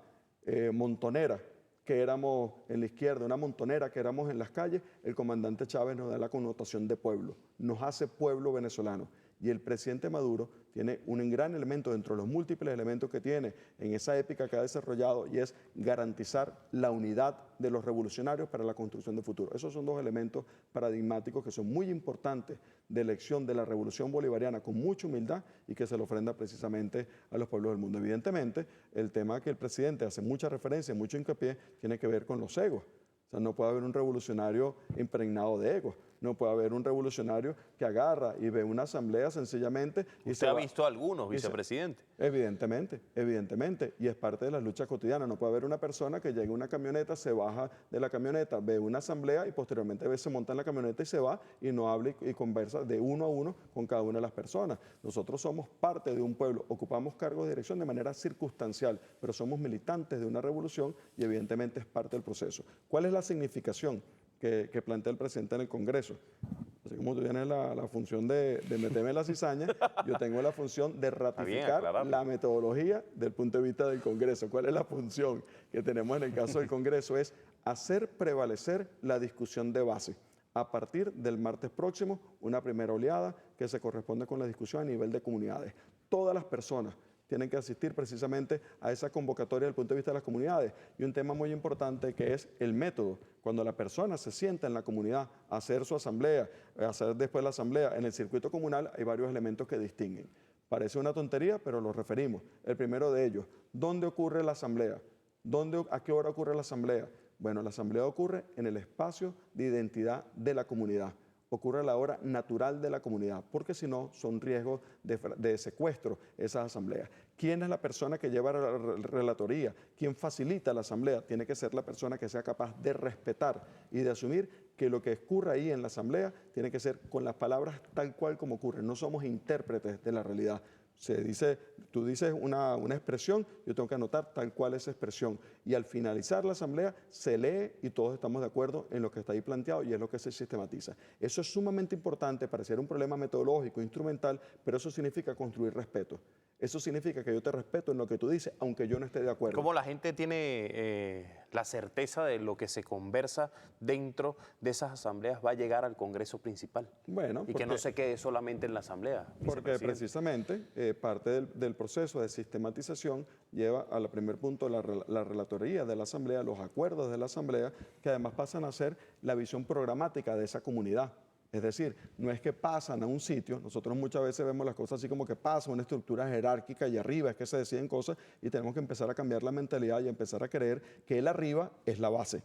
montonera que éramos en la izquierda, una montonera que éramos en las calles, el comandante Chávez nos da la connotación de pueblo, nos hace pueblo venezolano. Y el presidente Maduro tiene un gran elemento dentro de los múltiples elementos que tiene en esa épica que ha desarrollado y es garantizar la unidad de los revolucionarios para la construcción del futuro. Esos son dos elementos paradigmáticos que son muy importantes de elección de la revolución bolivariana con mucha humildad y que se le ofrenda precisamente a los pueblos del mundo. Evidentemente, el tema que el presidente hace mucha referencia, mucho hincapié, tiene que ver con los egos. O sea, no puede haber un revolucionario impregnado de egos. No puede haber un revolucionario que agarra y ve una asamblea sencillamente y ¿Usted ha visto algunos, y se- vicepresidente? Evidentemente, evidentemente, y es parte de las luchas cotidianas. No puede haber una persona que llegue a una camioneta, se baja de la camioneta, ve una asamblea y posteriormente se monta en la camioneta y se va y no habla y conversa de uno a uno con cada una de las personas. Nosotros somos parte de un pueblo, ocupamos cargos de dirección de manera circunstancial, pero somos militantes de una revolución y evidentemente es parte del proceso. ¿Cuál es la significación que plantea el presidente en el Congreso? Así como tú tienes la función de meterme en la cizaña, yo tengo la función de ratificar aclararlo. la metodología del punto de vista del Congreso. ¿Cuál es la función que tenemos en el caso del Congreso? Es hacer prevalecer la discusión de base. A partir del martes próximo, una primera oleada que se corresponde con la discusión a nivel de comunidades. Todas las personas tienen que asistir precisamente a esa convocatoria desde el punto de vista de las comunidades. Y un tema muy importante que es el método. Cuando la persona se sienta en la comunidad a hacer su asamblea, a hacer después la asamblea en el circuito comunal, hay varios elementos que distinguen. Parece una tontería, pero los referimos. El primero de ellos, ¿dónde ocurre la asamblea? ¿A qué hora ocurre la asamblea? Bueno, la asamblea ocurre en el espacio de identidad de la comunidad. Ocurre a la hora natural de la comunidad, porque si no son riesgos de secuestro esas asambleas. ¿Quién es la persona que lleva la relatoría? ¿Quién facilita la asamblea? Tiene que ser la persona que sea capaz de respetar y de asumir que lo que ocurre ahí en la asamblea tiene que ser con las palabras tal cual como ocurre. No somos intérpretes de la realidad. Tú dices una expresión, yo tengo que anotar tal cual esa expresión. Y al finalizar la asamblea se lee y todos estamos de acuerdo en lo que está ahí planteado y es lo que se sistematiza. Eso es sumamente importante, pareciera un problema metodológico, instrumental, pero eso significa construir respeto. Eso significa que yo te respeto en lo que tú dices, aunque yo no esté de acuerdo. ¿Cómo la gente tiene la certeza de lo que se conversa dentro de esas asambleas va a llegar al Congreso principal? Bueno, Y que no se quede solamente en la asamblea. Porque vicepresidente. precisamente parte del proceso de sistematización lleva al primer punto la relatoría de la asamblea, los acuerdos de la asamblea, que además pasan a ser la visión programática de esa comunidad. Es decir, no es que pasan a un sitio, nosotros muchas veces vemos las cosas así como que pasa una estructura jerárquica y arriba es que se deciden cosas y tenemos que empezar a cambiar la mentalidad y empezar a creer que el arriba es la base,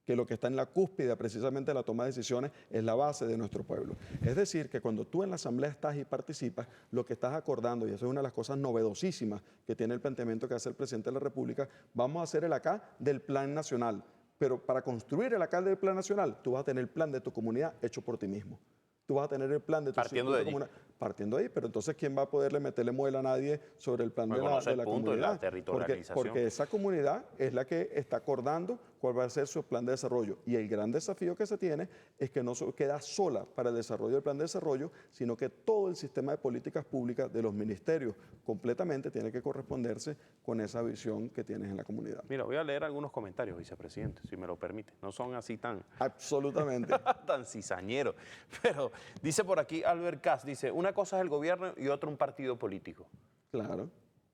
que lo que está en la cúspide precisamente de la toma de decisiones es la base de nuestro pueblo. Es decir, que cuando tú en la asamblea estás y participas, lo que estás acordando, y eso es una de las cosas novedosísimas que tiene el planteamiento que hace el presidente de la República, vamos a hacer el acá del plan nacional. Pero para construir el acá del plan nacional, tú vas a tener el plan de tu comunidad hecho por ti mismo. Tú vas a tener el plan de tu Partiendo de allí. comunal partiendo ahí, pero entonces ¿quién va a poderle meterle muela a nadie sobre el plan Bueno, de conoce la el punto de comunidad? la territorialización. Porque esa comunidad es la que está acordando cuál va a ser su plan de desarrollo. Y el gran desafío que se tiene es que no se queda sola para el desarrollo del plan de desarrollo, sino que todo el sistema de políticas públicas de los ministerios completamente tiene que corresponderse con esa visión que tienes en la comunidad. Mira, voy a leer algunos comentarios, vicepresidente, si me lo permite. No son así tan, Absolutamente. tan cizañeros. Pero dice por aquí Albert Kass, dice, una cosa es el gobierno y otra un partido político. Claro,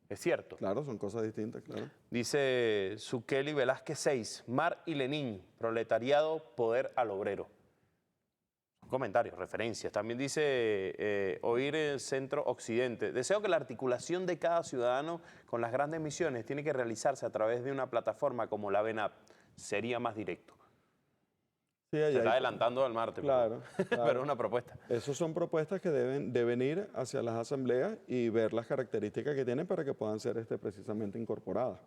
¿Es cierto? claro, son cosas distintas, claro. Dice Sukeli Velázquez 6, Mar y Lenín, proletariado, poder al obrero. Comentarios, referencias. También dice Oír el Centro Occidente. Deseo que la articulación de cada ciudadano con las grandes misiones tiene que realizarse a través de una plataforma como la VENAP. Sería más directo. Sí, Se está adelantando al martes, Claro, pero es una propuesta. Esas son propuestas que deben ir hacia las asambleas y ver las características que tienen para que puedan ser precisamente incorporadas.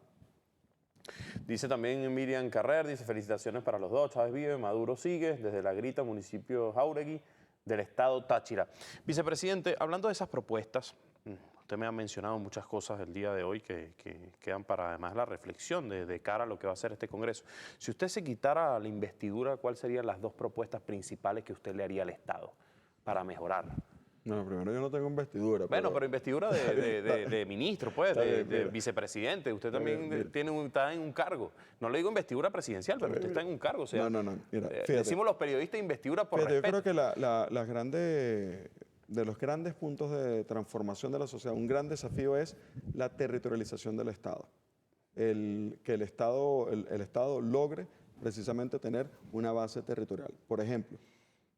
Dice también Miriam Carrer, dice felicitaciones para los dos, Chávez vive, Maduro sigue, desde La Grita, municipio Jauregui, del estado Táchira. Vicepresidente, hablando de esas propuestas, usted me ha mencionado muchas cosas el día de hoy que quedan para además la reflexión de cara a lo que va a ser este Congreso. Si usted se quitara la investidura, ¿cuáles serían las dos propuestas principales que usted le haría al Estado para mejorarla? No, primero yo no tengo investidura. Bueno, pero investidura de ministro, pues, de vicepresidente. Usted también está en un cargo. No le digo investidura presidencial, pero usted está en un cargo. O sea, No, mira, fíjate. decimos los periodistas investidura por Fíjate, respeto. yo creo que de los grandes puntos de transformación de la sociedad, un gran desafío es la territorialización del Estado. Que el Estado logre precisamente tener una base territorial. Por ejemplo,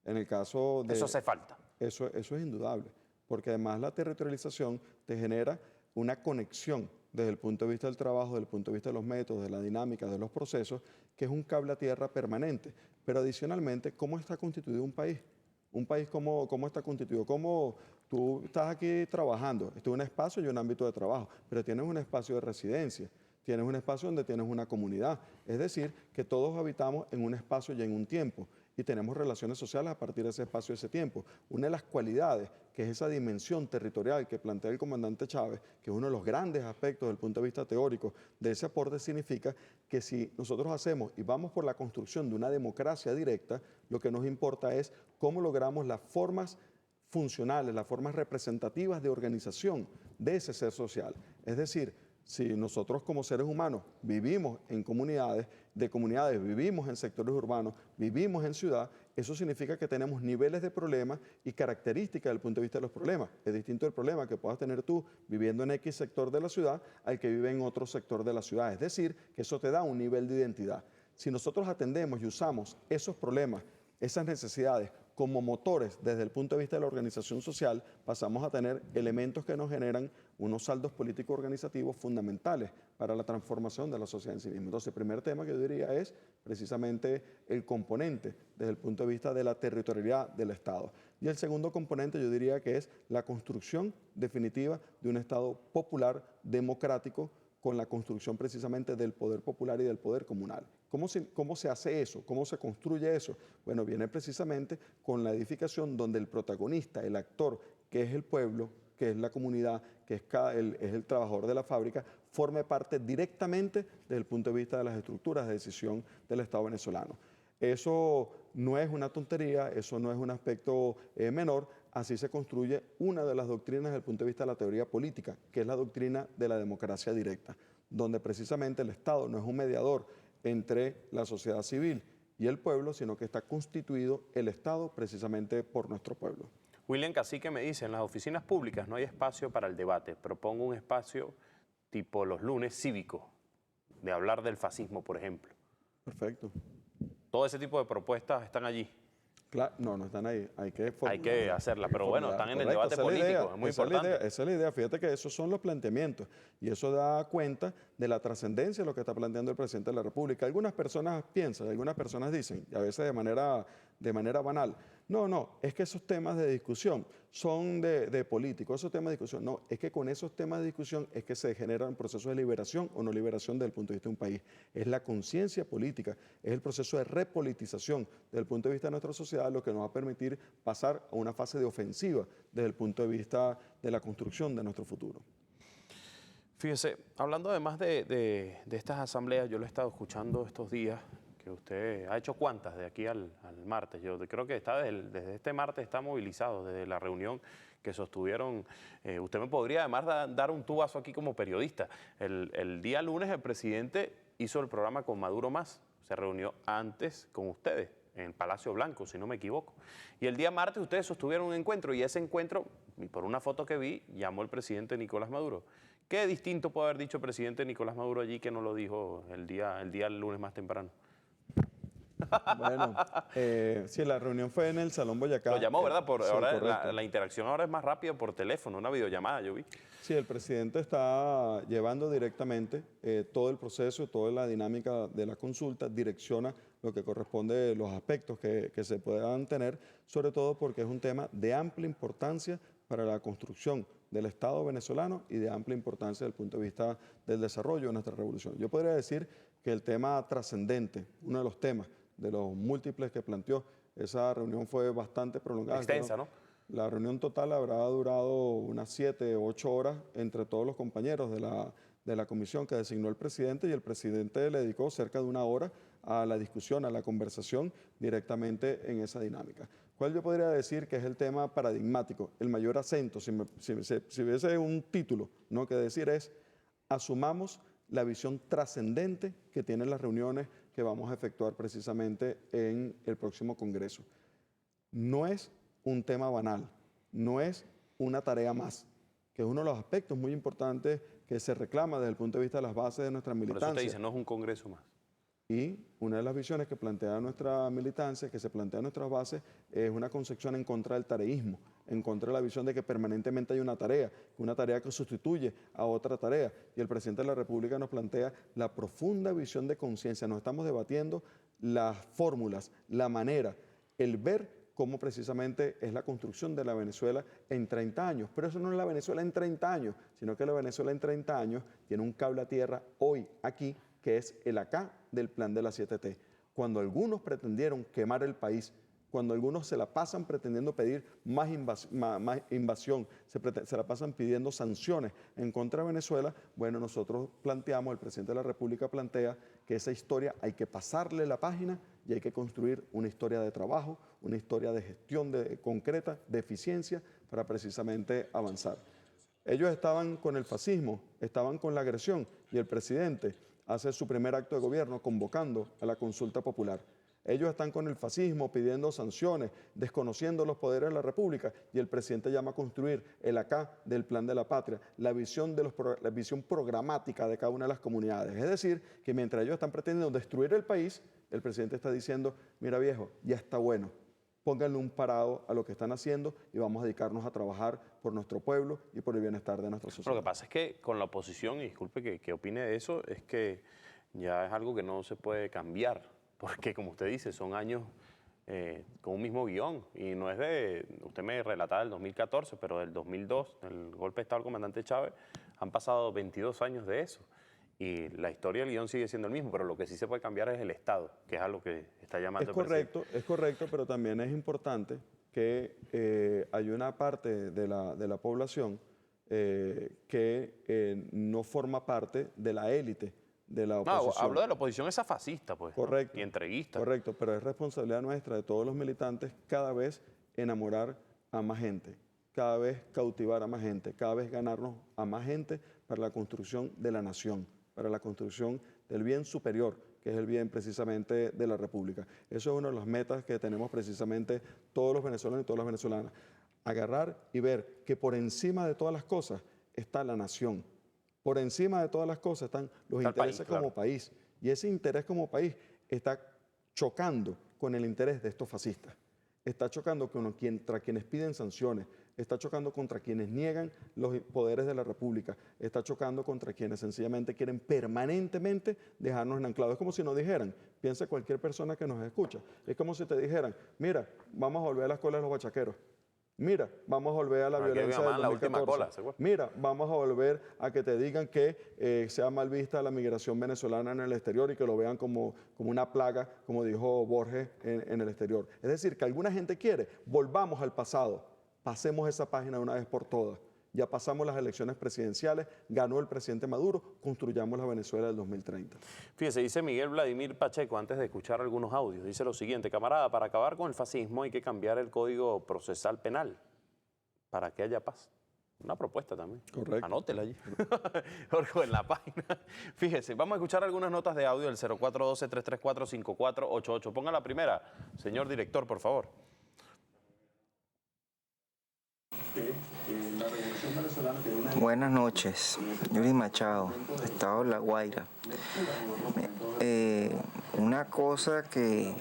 en el caso de... Eso hace falta. Eso es indudable, porque además la territorialización te genera una conexión desde el punto de vista del trabajo, desde el punto de vista de los métodos, de la dinámica, de los procesos, que es un cable a tierra permanente. Pero adicionalmente, ¿cómo está constituido un país? Un país, ¿cómo está constituido? ¿Cómo tú estás aquí trabajando? Esto es un espacio y un ámbito de trabajo, pero tienes un espacio de residencia, tienes un espacio donde tienes una comunidad. Es decir, que todos habitamos en un espacio y en un tiempo, y tenemos relaciones sociales a partir de ese espacio y ese tiempo. Una de las cualidades, que es esa dimensión territorial que plantea el comandante Chávez, que es uno de los grandes aspectos desde el punto de vista teórico de ese aporte, significa que si nosotros hacemos y vamos por la construcción de una democracia directa, lo que nos importa es cómo logramos las formas funcionales, las formas representativas de organización de ese ser social. Es decir, si nosotros como seres humanos vivimos en comunidades, vivimos en sectores urbanos, vivimos en ciudad, eso significa que tenemos niveles de problemas y características desde el punto de vista de los problemas. Es distinto el problema que puedas tener tú viviendo en X sector de la ciudad al que vive en otro sector de la ciudad. Es decir, que eso te da un nivel de identidad. Si nosotros atendemos y usamos esos problemas, esas necesidades como motores desde el punto de vista de la organización social, pasamos a tener elementos que nos generan unos saldos políticos organizativos fundamentales para la transformación de la sociedad en sí misma. Entonces, el primer tema que yo diría es precisamente el componente desde el punto de vista de la territorialidad del Estado. Y el segundo componente yo diría que es la construcción definitiva de un Estado popular, democrático, con la construcción precisamente del poder popular y del poder comunal. ¿Cómo se hace eso? ¿Cómo se construye eso? Bueno, viene precisamente con la edificación donde el protagonista, el actor, que es el pueblo, que es la comunidad, que es el trabajador de la fábrica, forme parte directamente desde el punto de vista de las estructuras de decisión del Estado venezolano. Eso no es una tontería, eso no es un aspecto menor. Así se construye una de las doctrinas desde el punto de vista de la teoría política, que es la doctrina de la democracia directa, donde precisamente el Estado no es un mediador entre la sociedad civil y el pueblo, sino que está constituido el Estado precisamente por nuestro pueblo. William Cacique me dice, en las oficinas públicas no hay espacio para el debate. Propongo un espacio tipo los lunes cívico, de hablar del fascismo, por ejemplo. Perfecto. Todo ese tipo de propuestas están allí. Claro, no están ahí. Hay que hacerla, pero bueno, están en el debate político, es muy importante. Esa es la idea, fíjate que esos son los planteamientos y eso da cuenta de la trascendencia de lo que está planteando el presidente de la República. Algunas personas piensan, algunas personas dicen, y a veces de manera de manera banal. No, es que esos temas de discusión son de políticos, esos temas de discusión, no, es que con esos temas de discusión es que se generan procesos de liberación o no liberación desde el punto de vista de un país. Es la conciencia política, es el proceso de repolitización desde el punto de vista de nuestra sociedad lo que nos va a permitir pasar a una fase de ofensiva desde el punto de vista de la construcción de nuestro futuro. Fíjese, hablando además de estas asambleas, yo lo he estado escuchando estos días, que usted ha hecho cuántas de aquí al martes. Yo creo que está desde este martes está movilizado, desde la reunión que sostuvieron. Usted me podría además dar un tubazo aquí como periodista. El día lunes el presidente hizo el programa con Maduro Más, se reunió antes con ustedes en el Palacio Blanco, si no me equivoco. Y el día martes ustedes sostuvieron un encuentro y ese encuentro, por una foto que vi, llamó el presidente Nicolás Maduro. ¿Qué distinto puede haber dicho el presidente Nicolás Maduro allí que no lo dijo el día lunes más temprano? Bueno, sí, la reunión fue en el Salón Boyacá. Lo llamó, ¿verdad? Sí, Ahora la interacción ahora es más rápida por teléfono, una videollamada, yo vi. Sí, el presidente está llevando directamente todo el proceso, toda la dinámica de la consulta, direcciona lo que corresponde, los aspectos que se puedan tener, sobre todo porque es un tema de amplia importancia para la construcción del Estado venezolano y de amplia importancia desde el punto de vista del desarrollo de nuestra revolución. Yo podría decir que el tema trascendente, uno de los temas de los múltiples que planteó, esa reunión fue bastante prolongada. Extensa, ¿no? La reunión total habrá durado unas 7 o 8 horas entre todos los compañeros de la comisión que designó el presidente, y el presidente le dedicó cerca de 1 hora a la discusión, a la conversación directamente en esa dinámica. ¿Cuál yo podría decir que es el tema paradigmático? El mayor acento, si hubiese un título, ¿no?, que decir es: asumamos la visión trascendente que tienen las reuniones que vamos a efectuar precisamente en el próximo Congreso. No es un tema banal, no es una tarea más, que es uno de los aspectos muy importantes que se reclama desde el punto de vista de las bases de nuestra militancia. Por eso usted dice, no es un Congreso más. Y una de las visiones que plantea nuestra militancia, que se plantea en nuestras bases, es una concepción en contra del tareísmo, en contra de la visión de que permanentemente hay una tarea que sustituye a otra tarea. Y el presidente de la República nos plantea la profunda visión de conciencia. Nos estamos debatiendo las fórmulas, la manera, el ver cómo precisamente es la construcción de la Venezuela en 30 años. Pero eso no es la Venezuela en 30 años, sino que la Venezuela en 30 años tiene un cable a tierra hoy, aquí, que es el acá del plan de la 7T. Cuando algunos pretendieron quemar el país, cuando algunos se la pasan pretendiendo pedir más invasión, se la pasan pidiendo sanciones en contra de Venezuela, bueno, nosotros planteamos, el presidente de la República plantea que esa historia hay que pasarle la página y hay que construir una historia de trabajo, una historia de gestión concreta, de eficiencia, para precisamente avanzar. Ellos estaban con el fascismo, estaban con la agresión, y el presidente hace su primer acto de gobierno convocando a la consulta popular. Ellos están con el fascismo pidiendo sanciones, desconociendo los poderes de la República, y el presidente llama a construir el acá del plan de la patria, la visión programática de cada una de las comunidades. Es decir, que mientras ellos están pretendiendo destruir el país, el presidente está diciendo: mira viejo, ya está bueno, pónganle un parado a lo que están haciendo y vamos a dedicarnos a trabajar por nuestro pueblo y por el bienestar de nuestra sociedad. Lo que pasa es que con la oposición, y disculpe que opine de eso, es que ya es algo que no se puede cambiar, porque como usted dice, son años con un mismo guión, y no es usted me relataba del 2014, pero del 2002, el golpe de Estado del comandante Chávez, han pasado 22 años de eso. Y la historia del guión sigue siendo el mismo, pero lo que sí se puede cambiar es el Estado, que es a lo que está llamando el presidente. Es correcto, pero también es importante que hay una parte de la población que no forma parte de la élite de la oposición. No, hablo de la oposición esa fascista, pues. Correcto. ¿No? Y entreguista. Correcto, pero es responsabilidad nuestra, de todos los militantes, cada vez enamorar a más gente, cada vez cautivar a más gente, cada vez ganarnos a más gente para la construcción de la nación, para la construcción del bien superior, que es el bien precisamente de la República. Eso es una de las metas que tenemos precisamente todos los venezolanos y todas las venezolanas. Agarrar y ver que por encima de todas las cosas está la nación. Por encima de todas las cosas están los intereses como país. Y ese interés como país está chocando con el interés de estos fascistas. Está chocando contra quienes piden sanciones. está chocando contra quienes niegan los poderes de la República, está chocando contra quienes sencillamente quieren permanentemente dejarnos en anclado. Es como si nos dijeran, piensa cualquier persona que nos escucha, es como si te dijeran, mira, vamos a volver a la escuela de los bachaqueros. Mira, vamos a volver a la violencia del 2014. Mira, vamos a volver a que te digan que sea mal vista la migración venezolana en el exterior y que lo vean como una plaga, como dijo Borges, en el exterior. Es decir, que alguna gente quiere, volvamos al pasado, pasemos esa página de una vez por todas. Ya pasamos las elecciones presidenciales, ganó el presidente Maduro, construyamos la Venezuela del 2030. Fíjese, dice Miguel Vladimir Pacheco, antes de escuchar algunos audios, dice lo siguiente: camarada, para acabar con el fascismo hay que cambiar el Código Procesal Penal para que haya paz. Una propuesta también. Correcto. Anótela allí. Jorge, en la página. Fíjese, vamos a escuchar algunas notas de audio del 0412-334-5488. Ponga la primera, señor director, por favor. Buenas noches, Yuri Machado, Estado La Guaira. Una cosa que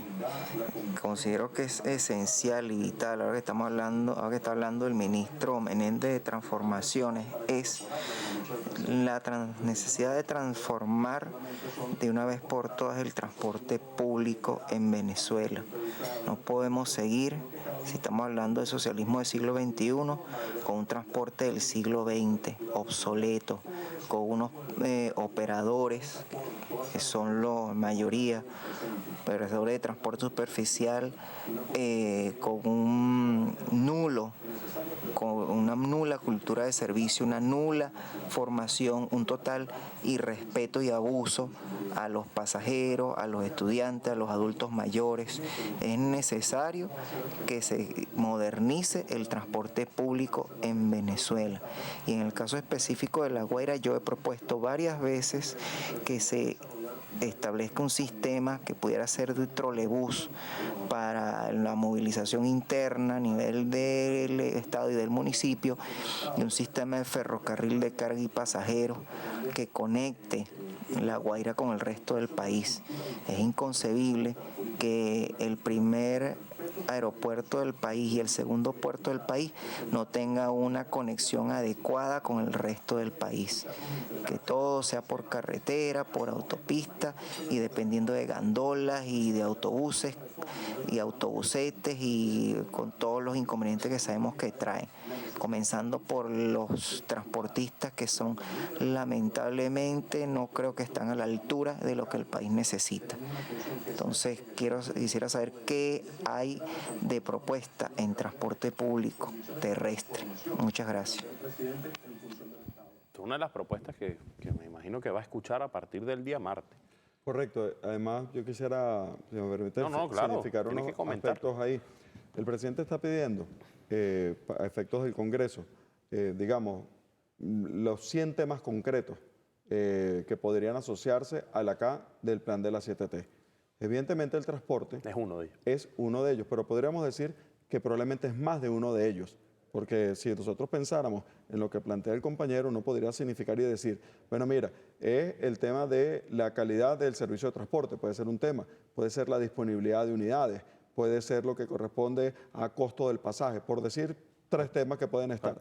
considero que es esencial y vital, ahora que está hablando el ministro Menéndez de Transformaciones, es la necesidad de transformar de una vez por todas el transporte público en Venezuela. No podemos seguir, si estamos hablando de socialismo del siglo XXI, con un transporte del siglo XX, obsoleto, con unos operadores que son la mayoría, operadores de transporte superficial, con una nula cultura de servicio, una nula formación, un total irrespeto y abuso a los pasajeros, a los estudiantes, a los adultos mayores. Es necesario que se modernice el transporte público en Venezuela. Y en el caso específico de La Guaira, yo he propuesto varias veces que se establezca un sistema que pudiera ser de trolebús para la movilización interna a nivel del estado y del municipio, y un sistema de ferrocarril de carga y pasajeros que conecte La Guaira con el resto del país. Es inconcebible que el primer aeropuerto del país y el segundo puerto del país no tenga una conexión adecuada con el resto del país. Que todo sea por carretera, por autopista y dependiendo de gandolas y de autobuses y autobusetes y con todos los inconvenientes que sabemos que traen. Comenzando por los transportistas que son lamentablemente no creo que están a la altura de lo que el país necesita. Entonces quisiera saber qué hay de propuesta en transporte público terrestre. Muchas gracias. Una de las propuestas que me imagino que va a escuchar a partir del día martes. Correcto. Además, yo quisiera, si me permite, significar unos aspectos ahí. El presidente está pidiendo, a efectos del Congreso, digamos, los 100 temas concretos que podrían asociarse a la K del plan de la 7T. Evidentemente el transporte es uno de ellos. Es uno de ellos, pero podríamos decir que probablemente es más de uno de ellos. Porque si nosotros pensáramos en lo que plantea el compañero, uno podría significar y decir, bueno, mira, es el tema de la calidad del servicio de transporte, puede ser un tema, puede ser la disponibilidad de unidades, puede ser lo que corresponde a costo del pasaje, por decir 3 temas que pueden estar.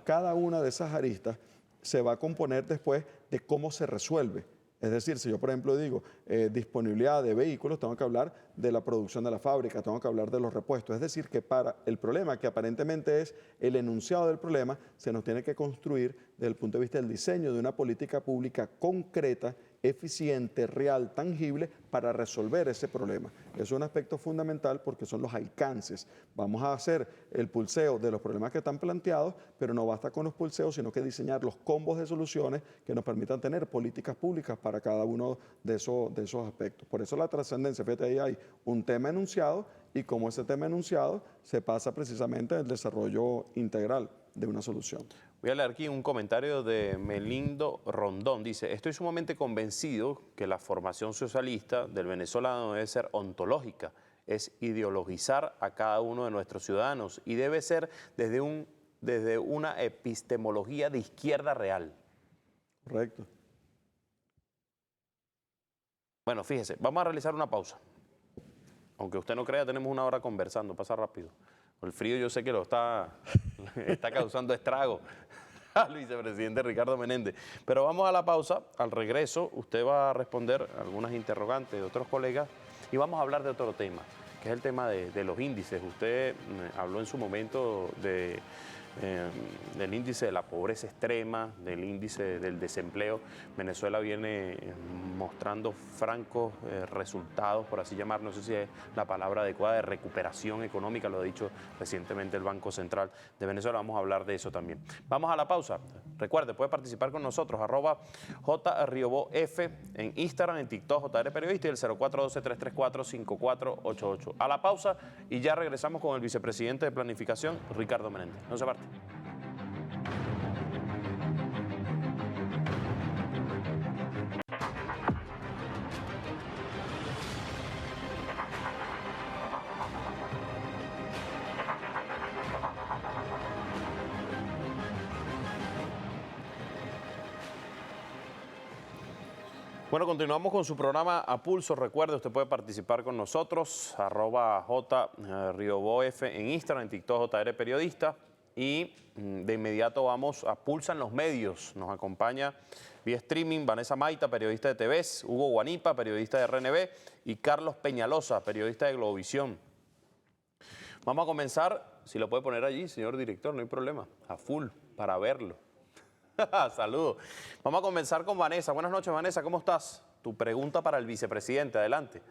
Cada una de esas aristas se va a componer después de cómo se resuelve. Es decir, si yo, por ejemplo, digo disponibilidad de vehículos, tengo que hablar de la producción de la fábrica, tengo que hablar de los repuestos. Es decir, que para el problema, que aparentemente es el enunciado del problema, se nos tiene que construir desde el punto de vista del diseño de una política pública concreta, eficiente, real, tangible, para resolver ese problema. Es un aspecto fundamental porque son los alcances. Vamos a hacer el pulseo de los problemas que están planteados, pero no basta con los pulseos, sino que diseñar los combos de soluciones que nos permitan tener políticas públicas para cada uno de esos aspectos. Por eso la trascendencia, fíjate, ahí hay un tema enunciado y como ese tema enunciado se pasa precisamente al desarrollo integral de una solución. Voy a leer aquí un comentario de Melindo Rondón. Dice, estoy sumamente convencido que la formación socialista del venezolano debe ser ontológica, es ideologizar a cada uno de nuestros ciudadanos y debe ser desde una epistemología de izquierda real. Correcto. Bueno, fíjese, vamos a realizar una pausa. Aunque usted no crea, tenemos una hora conversando, pasa rápido. El frío yo sé que lo está causando estrago al vicepresidente Ricardo Menéndez. Pero vamos a la pausa. Al regreso, usted va a responder algunas interrogantes de otros colegas y vamos a hablar de otro tema, que es el tema de los índices. Usted habló en su momento del índice de la pobreza extrema, del índice del desempleo. Venezuela viene mostrando francos resultados, por así llamar, no sé si es la palabra adecuada, de recuperación económica, lo ha dicho recientemente el Banco Central de Venezuela. Vamos a hablar de eso también. Vamos a la pausa. Recuerde, puede participar con nosotros, @JRioboF en Instagram, en TikTok, JR Periodista, y el 0412-334-5488. A la pausa y ya regresamos con el vicepresidente de Planificación, Ricardo Menéndez. No se parte. Bueno, continuamos con su programa A Pulso. Recuerde, usted puede participar con nosotros, @JRioboF en Instagram, en TikTok, JR Periodista. Y de inmediato vamos a Pulsa en los medios. Nos acompaña vía streaming Vanessa Maita, periodista de TVS, Hugo Guanipa, periodista de RNB, y Carlos Peñalosa, periodista de Globovisión. Vamos a comenzar, si lo puede poner allí, señor director, no hay problema, a full, para verlo. Saludos. Vamos a comenzar con Vanessa. Buenas noches, Vanessa, ¿cómo estás? Tu pregunta para el vicepresidente, adelante.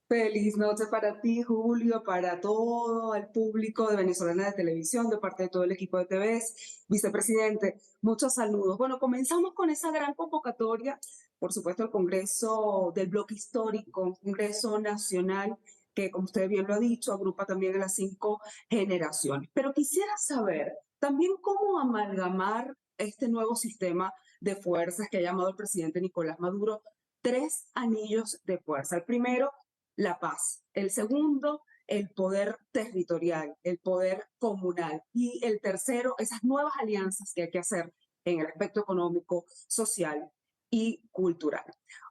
Feliz noche para ti, Julio, para todo el público de Venezolana de Televisión, de parte de todo el equipo de TVS. Vicepresidente, muchos saludos. Bueno, comenzamos con esa gran convocatoria, por supuesto, el Congreso del Bloque Histórico, Congreso Nacional, que, como usted bien lo ha dicho, agrupa también a las 5 generaciones. Pero quisiera saber también cómo amalgamar este nuevo sistema de fuerzas que ha llamado el presidente Nicolás Maduro, 3 anillos de fuerza. El primero, la paz. El segundo, el poder territorial, el poder comunal. Y el tercero, esas nuevas alianzas que hay que hacer en el aspecto económico, social y cultural.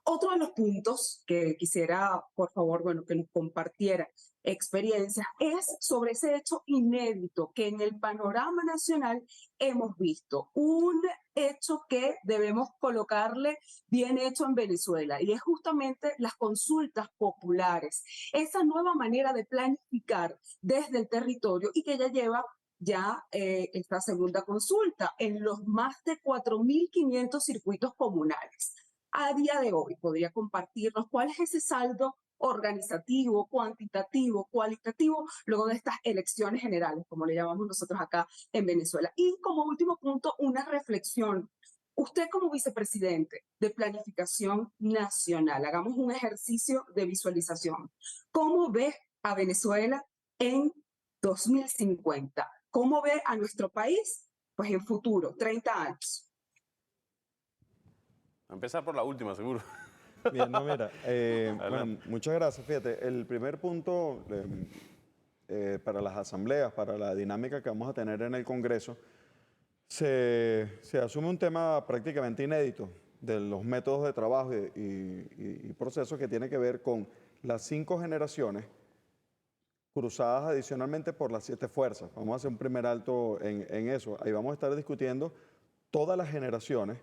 Otro de los puntos que quisiera, por favor, bueno, que nos compartiera experiencias es sobre ese hecho inédito que en el panorama nacional hemos visto, un hecho que debemos colocarle bien hecho en Venezuela, y es justamente las consultas populares, esa nueva manera de planificar desde el territorio y que ya lleva esta segunda consulta en los más de 4.500 circuitos comunales. A día de hoy, ¿podría compartirnos cuál es ese saldo organizativo, cuantitativo, cualitativo, luego de estas elecciones generales, como le llamamos nosotros acá en Venezuela? Y como último punto, una reflexión. Usted como vicepresidente de Planificación Nacional, hagamos un ejercicio de visualización. ¿Cómo ve a Venezuela en 2050? ¿Cómo ve a nuestro país? Pues en futuro, 30 años. A empezar por la última, seguro. Bien, no, mira, bueno, muchas gracias. Fíjate, el primer punto para las asambleas, para la dinámica que vamos a tener en el Congreso, se asume un tema prácticamente inédito de los métodos de trabajo y procesos que tiene que ver con las 5 generaciones cruzadas adicionalmente por las 7 fuerzas. Vamos a hacer un primer alto en eso. Ahí vamos a estar discutiendo todas las generaciones,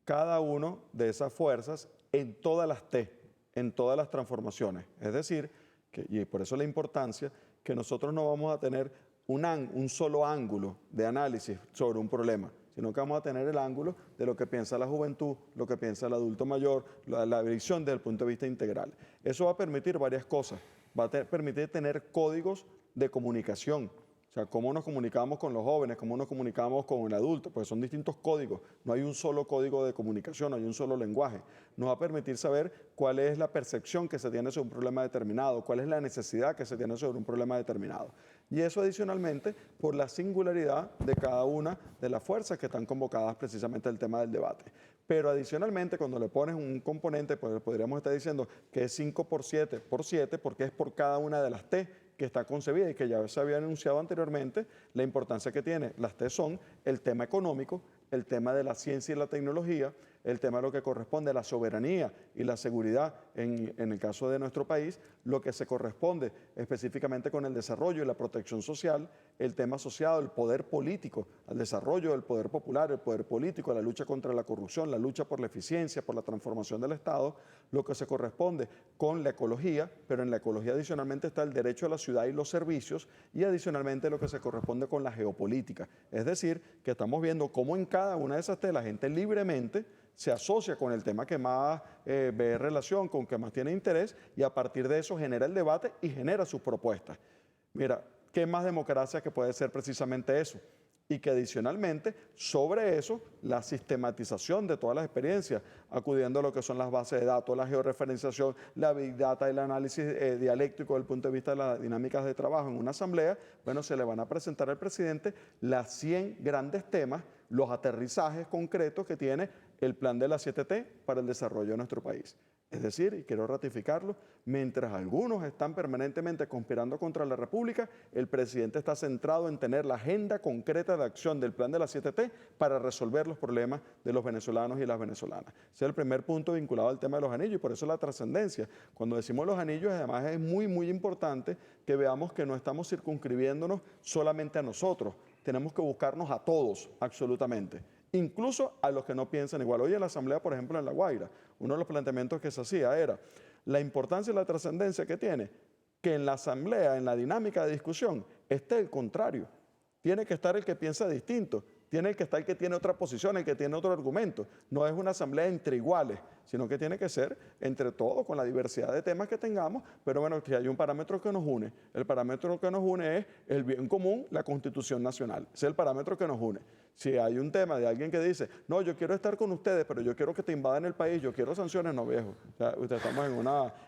cada una de esas fuerzas en todas las T, en todas las transformaciones. Es decir, y por eso la importancia, que nosotros no vamos a tener un solo ángulo de análisis sobre un problema, sino que vamos a tener el ángulo de lo que piensa la juventud, lo que piensa el adulto mayor, la visión desde el punto de vista integral. Eso va a permitir varias cosas. Va a permitir tener códigos de comunicación. O sea, cómo nos comunicamos con los jóvenes, cómo nos comunicamos con el adulto, pues son distintos códigos. No hay un solo código de comunicación, no hay un solo lenguaje. Nos va a permitir saber cuál es la percepción que se tiene sobre un problema determinado, cuál es la necesidad que se tiene sobre un problema determinado. Y eso adicionalmente por la singularidad de cada una de las fuerzas que están convocadas precisamente al tema del debate. Pero adicionalmente, cuando le pones un componente, pues podríamos estar diciendo que es 5 por 7 por 7, porque es por cada una de las T que está concebida y que ya se había anunciado anteriormente la importancia que tiene. Las T son el tema económico, el tema de la ciencia y la tecnología, el tema de lo que corresponde a la soberanía y la seguridad en el caso de nuestro país, lo que se corresponde específicamente con el desarrollo y la protección social, el tema asociado al poder político, al desarrollo del poder popular, el poder político, la lucha contra la corrupción, la lucha por la eficiencia, por la transformación del Estado, lo que se corresponde con la ecología, pero en la ecología adicionalmente está el derecho a la ciudad y los servicios, y adicionalmente lo que se corresponde con la geopolítica. Es decir, que estamos viendo cómo en cada una de esas la gente libremente se asocia con el tema que más ve relación, con que más tiene interés, y a partir de eso genera el debate y genera sus propuestas. Mira, ¿qué más democracia que puede ser precisamente eso? Y que adicionalmente, sobre eso, la sistematización de todas las experiencias, acudiendo a lo que son las bases de datos, la georreferenciación, la big data, el análisis dialéctico desde el punto de vista de las dinámicas de trabajo en una asamblea, bueno, se le van a presentar al presidente las 100 grandes temas, los aterrizajes concretos que tiene el plan de la 7T para el desarrollo de nuestro país. Es decir, y quiero ratificarlo, mientras algunos están permanentemente conspirando contra la República, el presidente está centrado en tener la agenda concreta de acción del plan de la 7T para resolver los problemas de los venezolanos y las venezolanas. Ese es el primer punto vinculado al tema de los anillos y por eso la trascendencia. Cuando decimos los anillos, además es muy importante que veamos que no estamos circunscribiéndonos solamente a nosotros, tenemos que buscarnos a todos, absolutamente. Incluso a los que no piensan igual. Hoy en la Asamblea, por ejemplo, en La Guaira, uno de los planteamientos que se hacía era la importancia y la trascendencia que tiene que en la Asamblea, en la dinámica de discusión, esté el contrario. Tiene que estar el que piensa distinto, tiene que estar el que tiene otra posición, el que tiene otro argumento. No es una asamblea entre iguales, sino que tiene que ser entre todos, con la diversidad de temas que tengamos, pero bueno, que hay un parámetro que nos une. El parámetro que nos une es el bien común, la Constitución Nacional. Ese es el parámetro que nos une. Si hay un tema de alguien que dice, no, yo quiero estar con ustedes, pero yo quiero que te invadan el país, yo quiero sanciones, no, viejo. O sea, estamos en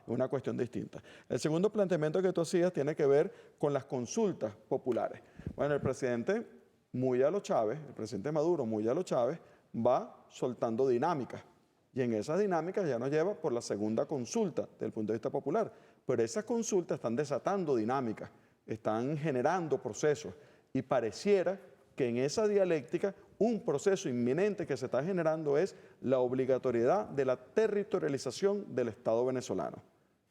una cuestión distinta. El segundo planteamiento que tú hacías tiene que ver con las consultas populares. Bueno, el presidente muy a lo Chávez, el presidente Maduro, muy a lo Chávez, va soltando dinámicas. Y en esas dinámicas ya nos lleva por la segunda consulta desde el punto de vista popular. Pero esas consultas están desatando dinámicas, están generando procesos. Y pareciera que en esa dialéctica un proceso inminente que se está generando es la obligatoriedad de la territorialización del Estado venezolano.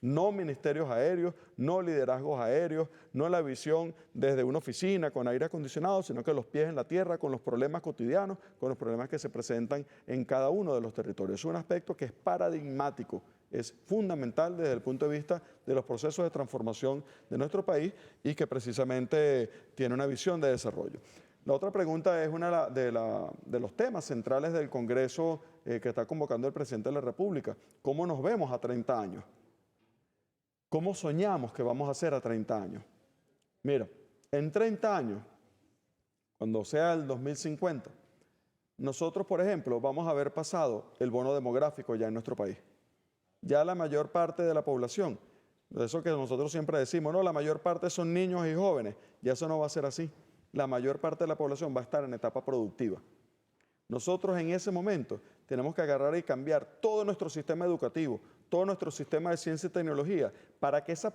No ministerios aéreos, no liderazgos aéreos, no la visión desde una oficina con aire acondicionado, sino que los pies en la tierra con los problemas cotidianos, con los problemas que se presentan en cada uno de los territorios. Es un aspecto que es paradigmático, es fundamental desde el punto de vista de los procesos de transformación de nuestro país y que precisamente tiene una visión de desarrollo. La otra pregunta es una de los temas centrales del Congreso que está convocando el presidente de la República. ¿Cómo nos vemos a 30 años? ¿Cómo soñamos que vamos a hacer a 30 años? Mira, en 30 años, cuando sea el 2050, nosotros, por ejemplo, vamos a haber pasado el bono demográfico ya en nuestro país. Ya la mayor parte de la población, eso que nosotros siempre decimos, no, la mayor parte son niños y jóvenes, ya eso no va a ser así. La mayor parte de la población va a estar en etapa productiva. Nosotros en ese momento tenemos que agarrar y cambiar todo nuestro sistema educativo, todo nuestro sistema de ciencia y tecnología, para que esa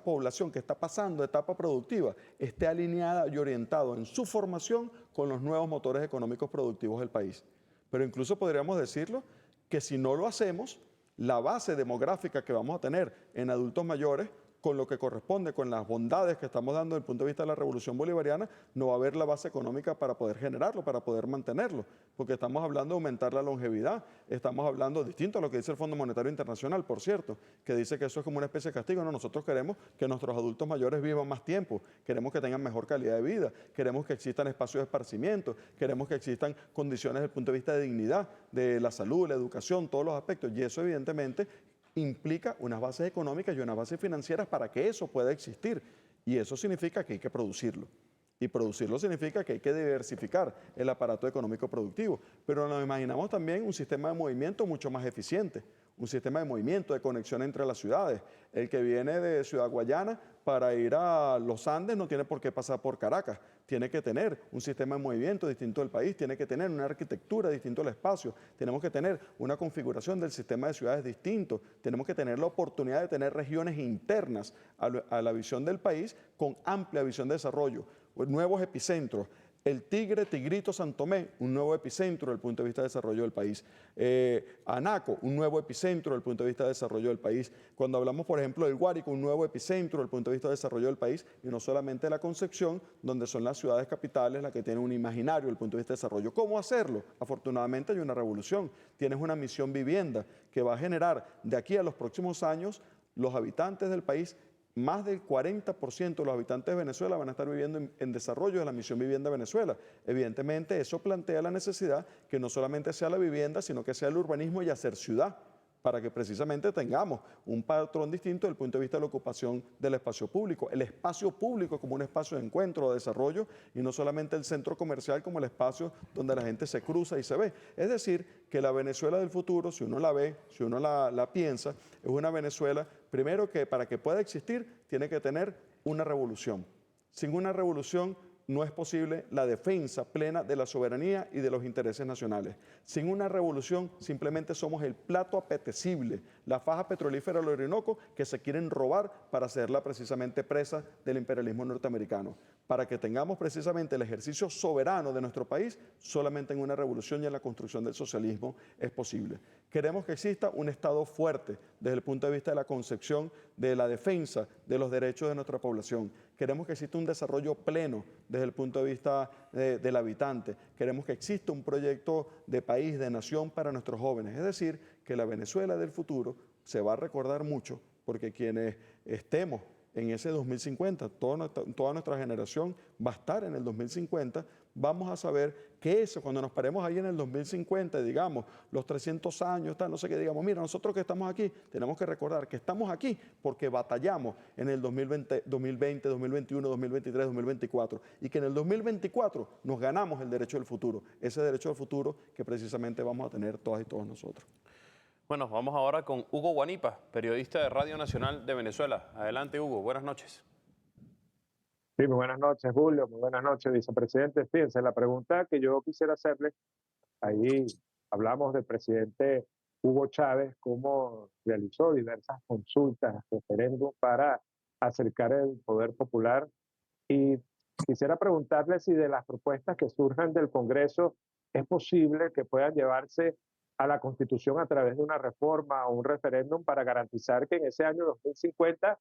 población que está pasando etapa productiva esté alineada y orientada en su formación con los nuevos motores económicos productivos del país. Pero incluso podríamos decirlo que si no lo hacemos, la base demográfica que vamos a tener en adultos mayores, con lo que corresponde, con las bondades que estamos dando desde el punto de vista de la revolución bolivariana, no va a haber la base económica para poder generarlo, para poder mantenerlo, porque estamos hablando de aumentar la longevidad, estamos hablando, distinto a lo que dice el Fondo Monetario Internacional, por cierto, que dice que eso es como una especie de castigo. No, nosotros queremos que nuestros adultos mayores vivan más tiempo, queremos que tengan mejor calidad de vida, queremos que existan espacios de esparcimiento, queremos que existan condiciones desde el punto de vista de dignidad, de la salud, la educación, todos los aspectos, y eso evidentemente implica unas bases económicas y unas bases financieras para que eso pueda existir. Y eso significa que hay que producirlo. Y producirlo significa que hay que diversificar el aparato económico productivo. Pero nos imaginamos también un sistema de movimiento mucho más eficiente, un sistema de movimiento, de conexión entre las ciudades. El que viene de Ciudad Guayana para ir a los Andes no tiene por qué pasar por Caracas. Tiene que tener un sistema de movimiento distinto del país, tiene que tener una arquitectura distinta al espacio, tenemos que tener una configuración del sistema de ciudades distinto, tenemos que tener la oportunidad de tener regiones internas a la visión del país con amplia visión de desarrollo, nuevos epicentros, El Tigre, Tigrito, San Tomé, un nuevo epicentro desde el punto de vista de desarrollo del país. Anaco, un nuevo epicentro desde el punto de vista de desarrollo del país. Cuando hablamos, por ejemplo, del Guárico, un nuevo epicentro desde el punto de vista de desarrollo del país, y no solamente la Concepción, donde son las ciudades capitales las que tienen un imaginario desde el punto de vista de desarrollo. ¿Cómo hacerlo? Afortunadamente hay una revolución. Tienes una misión vivienda que va a generar de aquí a los próximos años los habitantes del país. Más del 40% de los habitantes de Venezuela van a estar viviendo en desarrollo de la Misión Vivienda Venezuela. Evidentemente, eso plantea la necesidad que no solamente sea la vivienda, sino que sea el urbanismo y hacer ciudad, para que precisamente tengamos un patrón distinto desde el punto de vista de la ocupación del espacio público. El espacio público como un espacio de encuentro, de desarrollo, y no solamente el centro comercial como el espacio donde la gente se cruza y se ve. Es decir, que la Venezuela del futuro, si uno la ve, si uno la piensa, es una Venezuela, primero que para que pueda existir, tiene que tener una revolución. Sin una revolución no es posible la defensa plena de la soberanía y de los intereses nacionales. Sin una revolución simplemente somos el plato apetecible, la faja petrolífera del Orinoco que se quieren robar para hacerla precisamente presa del imperialismo norteamericano. Para que tengamos precisamente el ejercicio soberano de nuestro país, solamente en una revolución y en la construcción del socialismo es posible. Queremos que exista un Estado fuerte desde el punto de vista de la concepción de la defensa de los derechos de nuestra población. Queremos que exista un desarrollo pleno desde el punto de vista del habitante. Queremos que exista un proyecto de país, de nación para nuestros jóvenes. Es decir, que la Venezuela del futuro se va a recordar mucho porque quienes estemos en ese 2050, toda nuestra generación va a estar en el 2050, vamos a saber que eso, cuando nos paremos ahí en el 2050, digamos, los 300 años, tal, no sé qué, digamos, mira, nosotros que estamos aquí, tenemos que recordar que estamos aquí porque batallamos en el 2020, 2021, 2023, 2024, y que en el 2024 nos ganamos el derecho del futuro, ese derecho al futuro que precisamente vamos a tener todas y todos nosotros. Bueno, vamos ahora con Hugo Guanipa, periodista de Radio Nacional de Venezuela. Adelante, Hugo, buenas noches. Sí, muy buenas noches, Julio, muy buenas noches, vicepresidente. Fíjense, la pregunta que yo quisiera hacerle, ahí hablamos del presidente Hugo Chávez, cómo realizó diversas consultas, referéndum para acercar el poder popular, y quisiera preguntarle si de las propuestas que surjan del Congreso es posible que puedan llevarse a la Constitución a través de una reforma o un referéndum para garantizar que en ese año 2050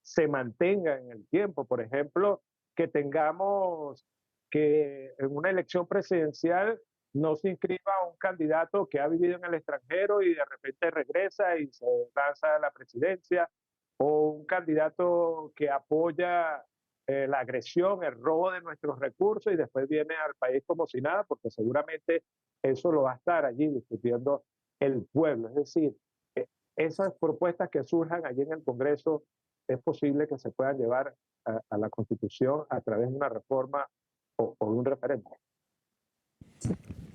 se mantenga en el tiempo. Por ejemplo, que tengamos que en una elección presidencial no se inscriba un candidato que ha vivido en el extranjero y de repente regresa y se lanza a la presidencia, o un candidato que apoya la agresión, el robo de nuestros recursos y después viene al país como si nada, porque seguramente eso lo va a estar allí discutiendo el pueblo. Es decir, esas propuestas que surjan allí en el Congreso, es posible que se puedan llevar a la Constitución a través de una reforma o de un referéndum.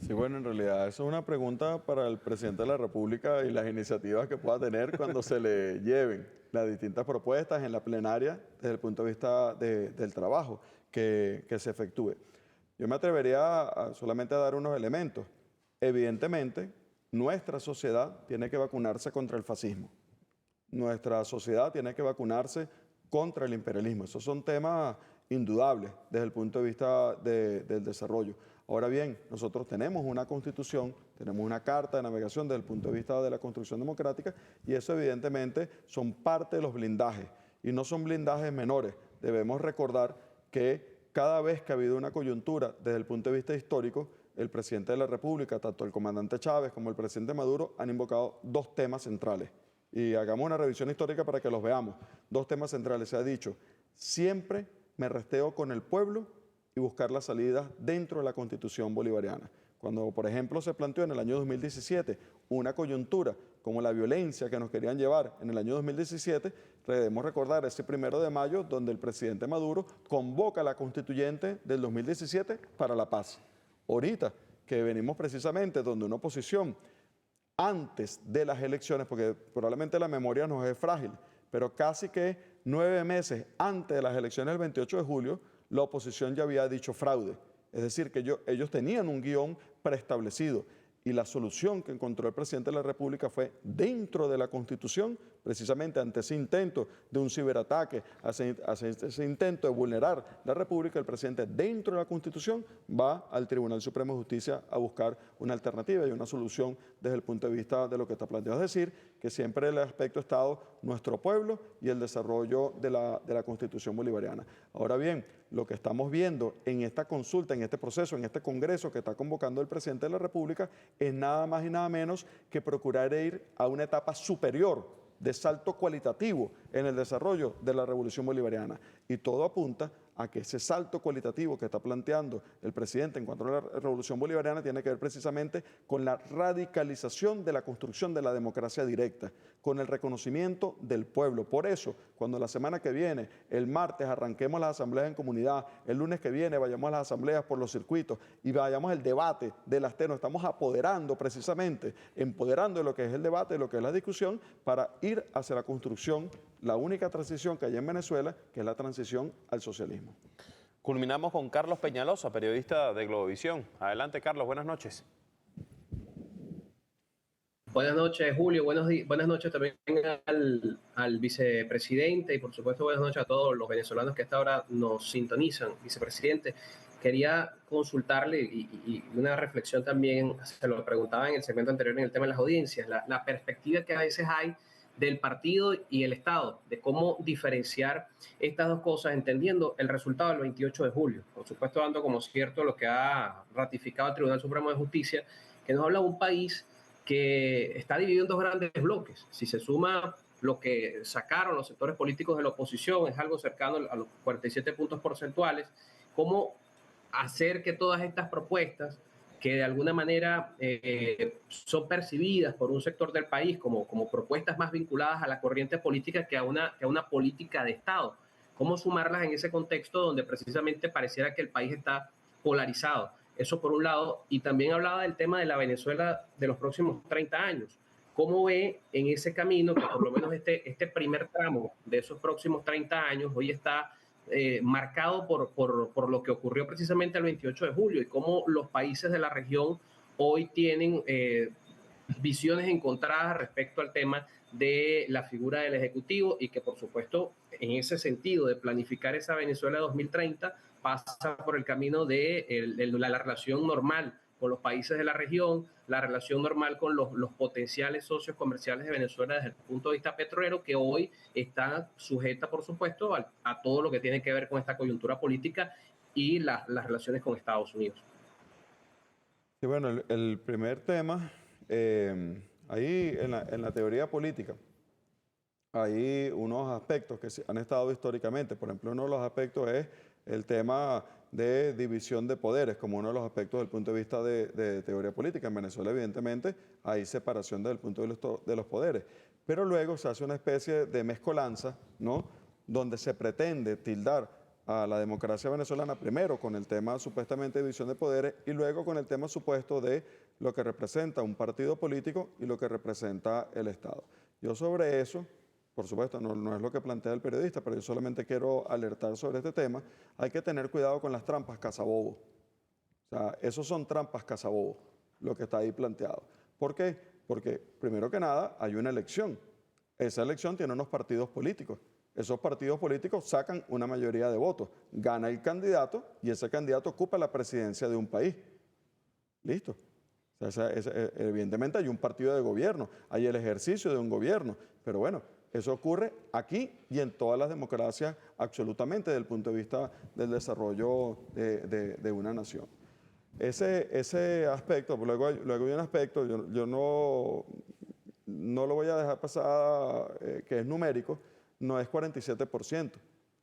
Sí, bueno, en realidad eso es una pregunta para el presidente de la República y las iniciativas que pueda tener cuando se le lleven las distintas propuestas en la plenaria desde el punto de vista del trabajo que se efectúe. Yo me atrevería solamente a dar unos elementos. Evidentemente, nuestra sociedad tiene que vacunarse contra el fascismo. Nuestra sociedad tiene que vacunarse contra el imperialismo. Esos son temas indudables desde el punto de vista del desarrollo. Ahora bien, nosotros tenemos una constitución, tenemos una carta de navegación desde el punto de vista de la construcción democrática, y eso evidentemente son parte de los blindajes, y no son blindajes menores. Debemos recordar que cada vez que ha habido una coyuntura desde el punto de vista histórico, el presidente de la República, tanto el comandante Chávez como el presidente Maduro, han invocado dos temas centrales. Y hagamos una revisión histórica para que los veamos. Dos temas centrales. Se ha dicho, siempre me resteo con el pueblo y buscar las salidas dentro de la Constitución bolivariana. Cuando, por ejemplo, se planteó en el año 2017 una coyuntura como la violencia que nos querían llevar en el año 2017, debemos recordar ese 1 de mayo donde el presidente Maduro convoca a la constituyente del 2017 para la paz. Ahorita que venimos precisamente donde una oposición antes de las elecciones, porque probablemente la memoria nos es frágil, pero casi que 9 meses antes de las elecciones del 28 de julio, la oposición ya había dicho fraude. Es decir, que ellos tenían un guión preestablecido. y la solución que encontró el presidente de la República fue dentro de la Constitución, precisamente ante ese intento de un ciberataque, hacia ese intento de vulnerar la República, el presidente dentro de la Constitución va al Tribunal Supremo de Justicia a buscar una alternativa y una solución desde el punto de vista de lo que está planteado. Es decir, que siempre el aspecto ha estado nuestro pueblo y el desarrollo de la Constitución bolivariana. Ahora bien, lo que estamos viendo en esta consulta, en este proceso, en este congreso que está convocando el presidente de la República, es nada más y nada menos que procurar ir a una etapa superior de salto cualitativo en el desarrollo de la revolución bolivariana. Y todo apunta a que ese salto cualitativo que está planteando el presidente en cuanto a la revolución bolivariana tiene que ver precisamente con la radicalización de la construcción de la democracia directa, con el reconocimiento del pueblo. Por eso, cuando la semana que viene, el martes, arranquemos las asambleas en comunidad, el lunes que viene vayamos a las asambleas por los circuitos y vayamos al debate de las TEN, nos estamos apoderando precisamente, empoderando de lo que es el debate, de lo que es la discusión, para ir hacia la construcción, la única transición que hay en Venezuela, que es la transición al socialismo. Culminamos con Carlos Peñalosa, periodista de Globovisión. Adelante, Carlos, buenas noches. Buenas noches, Julio. Buenas noches también al vicepresidente y, por supuesto, buenas noches a todos los venezolanos que hasta ahora nos sintonizan. Vicepresidente, quería consultarle y una reflexión también, se lo preguntaba en el segmento anterior en el tema de las audiencias, la perspectiva que a veces hay del partido y el Estado, de cómo diferenciar estas dos cosas, entendiendo el resultado del 28 de julio. Por supuesto, dando como cierto lo que ha ratificado el Tribunal Supremo de Justicia, que nos habla de un país que está dividido en dos grandes bloques. Si se suma lo que sacaron los sectores políticos de la oposición, es algo cercano a los 47 puntos porcentuales, cómo hacer que todas estas propuestas que de alguna manera son percibidas por un sector del país como propuestas más vinculadas a la corriente política que a una política de Estado. ¿Cómo sumarlas en ese contexto donde precisamente pareciera que el país está polarizado? Eso por un lado. Y también hablaba del tema de la Venezuela de los próximos 30 años. ¿Cómo ve en ese camino que por lo menos este primer tramo de esos próximos 30 años hoy está marcado por lo que ocurrió precisamente el 28 de julio y cómo los países de la región hoy tienen visiones encontradas respecto al tema de la figura del Ejecutivo y que, por supuesto, en ese sentido de planificar esa Venezuela 2030 pasa por el camino de la relación normal con los países de la región, la relación normal con los potenciales socios comerciales de Venezuela desde el punto de vista petrolero, que hoy está sujeta, por supuesto, a todo lo que tiene que ver con esta coyuntura política y las relaciones con Estados Unidos. Sí, bueno, el primer tema, ahí en la teoría política, hay unos aspectos que han estado históricamente. Por ejemplo, uno de los aspectos es el tema de división de poderes, como uno de los aspectos desde el punto de vista de teoría política. En Venezuela, evidentemente, hay separación desde el punto de los poderes. Pero luego se hace una especie de mezcolanza, ¿no?, donde se pretende tildar a la democracia venezolana primero con el tema supuestamente de división de poderes y luego con el tema supuesto de lo que representa un partido político y lo que representa el Estado. Yo sobre eso, por supuesto, no es lo que plantea el periodista, pero yo solamente quiero alertar sobre este tema. Hay que tener cuidado con las trampas cazabobo. O sea, esos son trampas cazabobo, lo que está ahí planteado. ¿Por qué? Porque, primero que nada, hay una elección. Esa elección tiene unos partidos políticos. Esos partidos políticos sacan una mayoría de votos. Gana el candidato y ese candidato ocupa la presidencia de un país. ¿Listo? O sea, evidentemente hay un partido de gobierno, hay el ejercicio de un gobierno, pero bueno, eso ocurre aquí y en todas las democracias absolutamente desde el punto de vista del desarrollo de una nación. Ese aspecto, luego hay un aspecto, yo no lo voy a dejar pasar, que es numérico, no es 47%.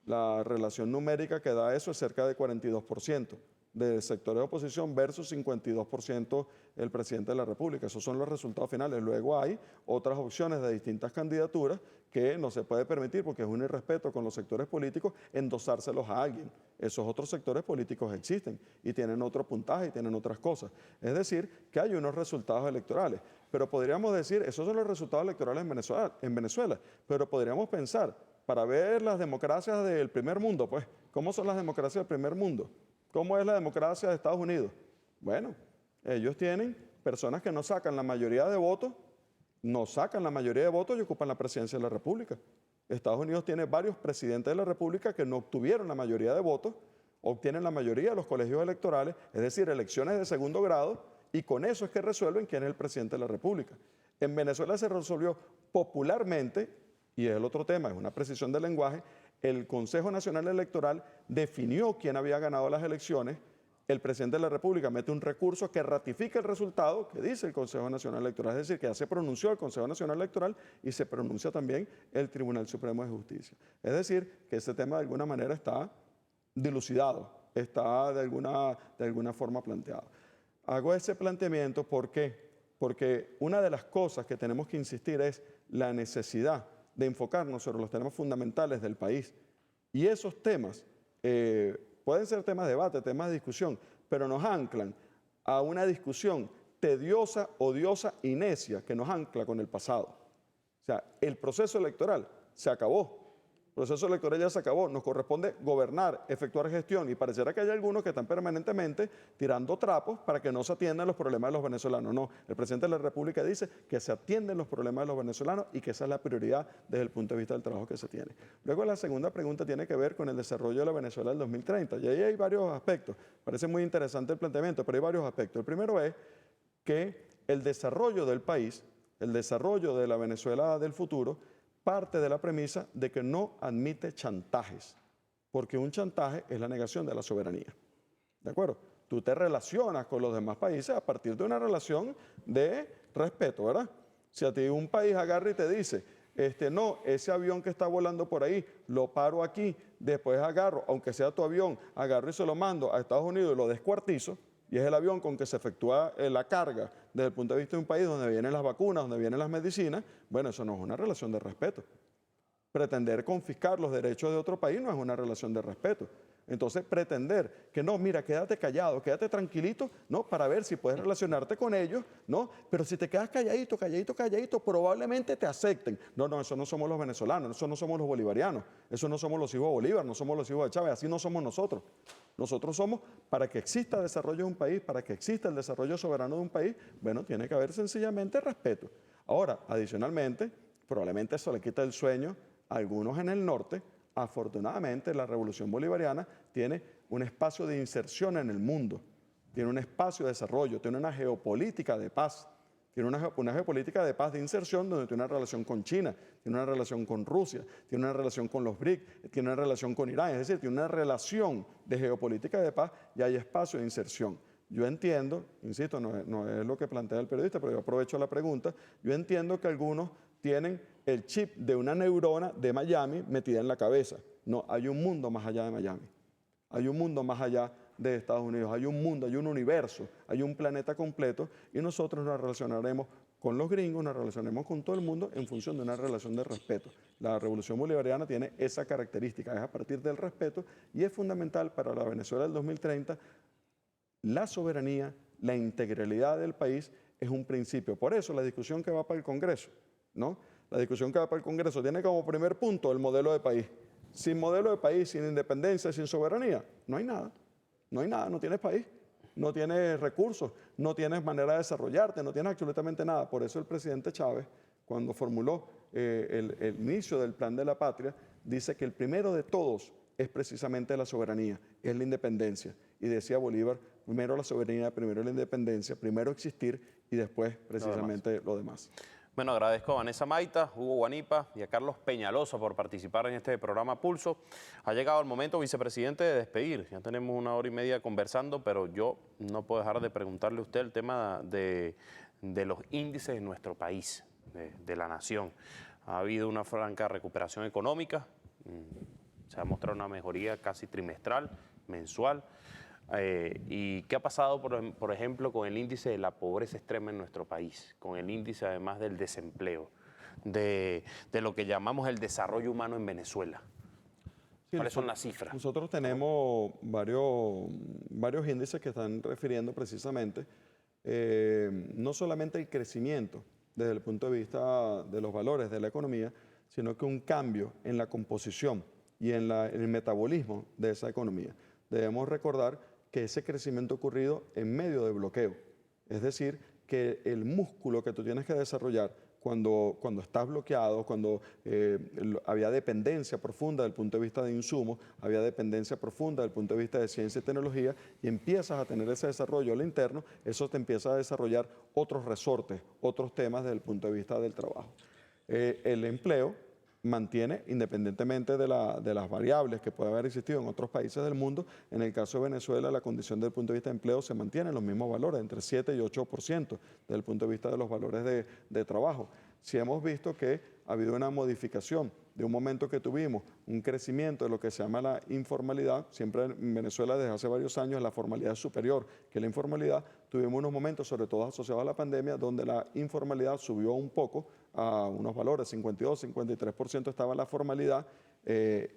La relación numérica que da eso es cerca de 42%. Del sector de oposición versus 52% el presidente de la República. Esos son los resultados finales. Luego hay otras opciones de distintas candidaturas que no se puede permitir porque es un irrespeto con los sectores políticos endosárselos a alguien. Esos otros sectores políticos existen y tienen otro puntaje y tienen otras cosas. Es decir, que hay unos resultados electorales. Pero podríamos decir, esos son los resultados electorales en Venezuela, pero podríamos pensar, para ver las democracias del primer mundo, pues, ¿cómo son las democracias del primer mundo? ¿Cómo es la democracia de Estados Unidos? Bueno, ellos tienen personas que no sacan la mayoría de votos, y ocupan la presidencia de la República. Estados Unidos tiene varios presidentes de la República que no obtuvieron la mayoría de votos, obtienen la mayoría de los colegios electorales, es decir, elecciones de segundo grado, y con eso es que resuelven quién es el presidente de la República. En Venezuela se resolvió popularmente, y es el otro tema, es una precisión del lenguaje, el Consejo Nacional Electoral definió quién había ganado las elecciones, el presidente de la República mete un recurso que ratifica el resultado que dice el Consejo Nacional Electoral, es decir, que ya se pronunció el Consejo Nacional Electoral y se pronuncia también el Tribunal Supremo de Justicia. Es decir, que ese tema de alguna manera está dilucidado, está de alguna forma planteado. Hago ese planteamiento porque una de las cosas que tenemos que insistir es la necesidad de enfocarnos sobre los temas fundamentales del país. Y esos temas pueden ser temas de debate, temas de discusión, pero nos anclan a una discusión tediosa, odiosa y necia que nos ancla con el pasado. O sea, el proceso electoral se acabó. El proceso electoral ya se acabó, nos corresponde gobernar, efectuar gestión y pareciera que hay algunos que están permanentemente tirando trapos para que no se atiendan los problemas de los venezolanos. No, el presidente de la República dice que se atienden los problemas de los venezolanos y que esa es la prioridad desde el punto de vista del trabajo que se tiene. Luego la segunda pregunta tiene que ver con el desarrollo de la Venezuela del 2030 y ahí hay varios aspectos. Parece muy interesante el planteamiento, pero hay varios aspectos. El primero es que el desarrollo del país, el desarrollo de la Venezuela del futuro, parte de la premisa de que no admite chantajes, porque un chantaje es la negación de la soberanía. ¿De acuerdo? Tú te relacionas con los demás países a partir de una relación de respeto, ¿verdad? Si a ti un país agarra y te dice, no, ese avión que está volando por ahí, lo paro aquí, después agarro, aunque sea tu avión, agarro y se lo mando a Estados Unidos y lo descuartizo, y es el avión con que se efectúa la carga desde el punto de vista de un país donde vienen las vacunas, donde vienen las medicinas, bueno, eso no es una relación de respeto. Pretender confiscar los derechos de otro país no es una relación de respeto. Entonces, pretender que no, mira, quédate callado, quédate tranquilito, ¿no? Para ver si puedes relacionarte con ellos, ¿no? Pero si te quedas calladito, calladito, calladito, probablemente te acepten. No, no, eso no somos los venezolanos, eso no somos los bolivarianos, eso no somos los hijos de Bolívar, no somos los hijos de Chávez, así no somos nosotros. Nosotros somos, para que exista desarrollo de un país, para que exista el desarrollo soberano de un país, bueno, tiene que haber sencillamente respeto. Ahora, adicionalmente, probablemente eso le quita el sueño a algunos en el norte. Afortunadamente, la revolución bolivariana tiene un espacio de inserción en el mundo, tiene un espacio de desarrollo, tiene una geopolítica de paz, tiene una geopolítica de paz de inserción donde tiene una relación con China, tiene una relación con Rusia, tiene una relación con los BRIC, tiene una relación con Irán, es decir, tiene una relación de geopolítica de paz y hay espacio de inserción. Yo entiendo, insisto, no es lo que plantea el periodista, pero yo aprovecho la pregunta, yo entiendo que algunos tienen el chip de una neurona de Miami metida en la cabeza. No, hay un mundo más allá de Miami. Hay un mundo más allá de Estados Unidos. Hay un mundo, hay un universo, hay un planeta completo y nosotros nos relacionaremos con los gringos, nos relacionaremos con todo el mundo en función de una relación de respeto. La revolución bolivariana tiene esa característica, es a partir del respeto y es fundamental para la Venezuela del 2030. La soberanía, la integralidad del país es un principio. Por eso la discusión que va para el Congreso, ¿no? La discusión que va para el Congreso tiene como primer punto el modelo de país. Sin modelo de país, sin independencia, sin soberanía, no hay nada. No hay nada, no tienes país, no tienes recursos, no tienes manera de desarrollarte, no tienes absolutamente nada. Por eso el presidente Chávez, cuando formuló el inicio del Plan de la Patria, dice que el primero de todos es precisamente la soberanía, es la independencia. Y decía Bolívar, primero la soberanía, primero la independencia, primero existir y después precisamente lo demás. Bueno, agradezco a Vanessa Maita, Hugo Guanipa y a Carlos Peñalosa por participar en este programa Pulso. Ha llegado el momento, vicepresidente, de despedir. Ya tenemos 1 hora y media conversando, pero yo no puedo dejar de preguntarle a usted el tema de los índices en nuestro país, de la nación. Ha habido una franca recuperación económica, se ha mostrado una mejoría casi trimestral, mensual. ¿Y qué ha pasado, por ejemplo, con el índice de la pobreza extrema en nuestro país? Con el índice, además, del desempleo, de lo que llamamos el desarrollo humano en Venezuela. Sí, ¿cuáles son las cifras? Nosotros tenemos varios índices que están refiriendo precisamente no solamente el crecimiento desde el punto de vista de los valores de la economía, sino que un cambio en la composición y en el metabolismo de esa economía. Debemos recordar que ese crecimiento ha ocurrido en medio de bloqueo. Es decir, que el músculo que tú tienes que desarrollar cuando estás bloqueado, cuando había dependencia profunda del punto de vista de insumos, había dependencia profunda del punto de vista de ciencia y tecnología, y empiezas a tener ese desarrollo al interno, eso te empieza a desarrollar otros resortes, otros temas desde el punto de vista del trabajo. El empleo mantiene, independientemente de las variables que puede haber existido en otros países del mundo, en el caso de Venezuela la condición desde el punto de vista de empleo se mantiene en los mismos valores, entre 7 y 8% desde el punto de vista de los valores de trabajo. Si hemos visto que ha habido una modificación de un momento que tuvimos un crecimiento de lo que se llama la informalidad, siempre en Venezuela desde hace varios años la formalidad es superior que la informalidad, tuvimos unos momentos, sobre todo asociados a la pandemia, donde la informalidad subió un poco a unos valores, 52, 53% estaba la formalidad,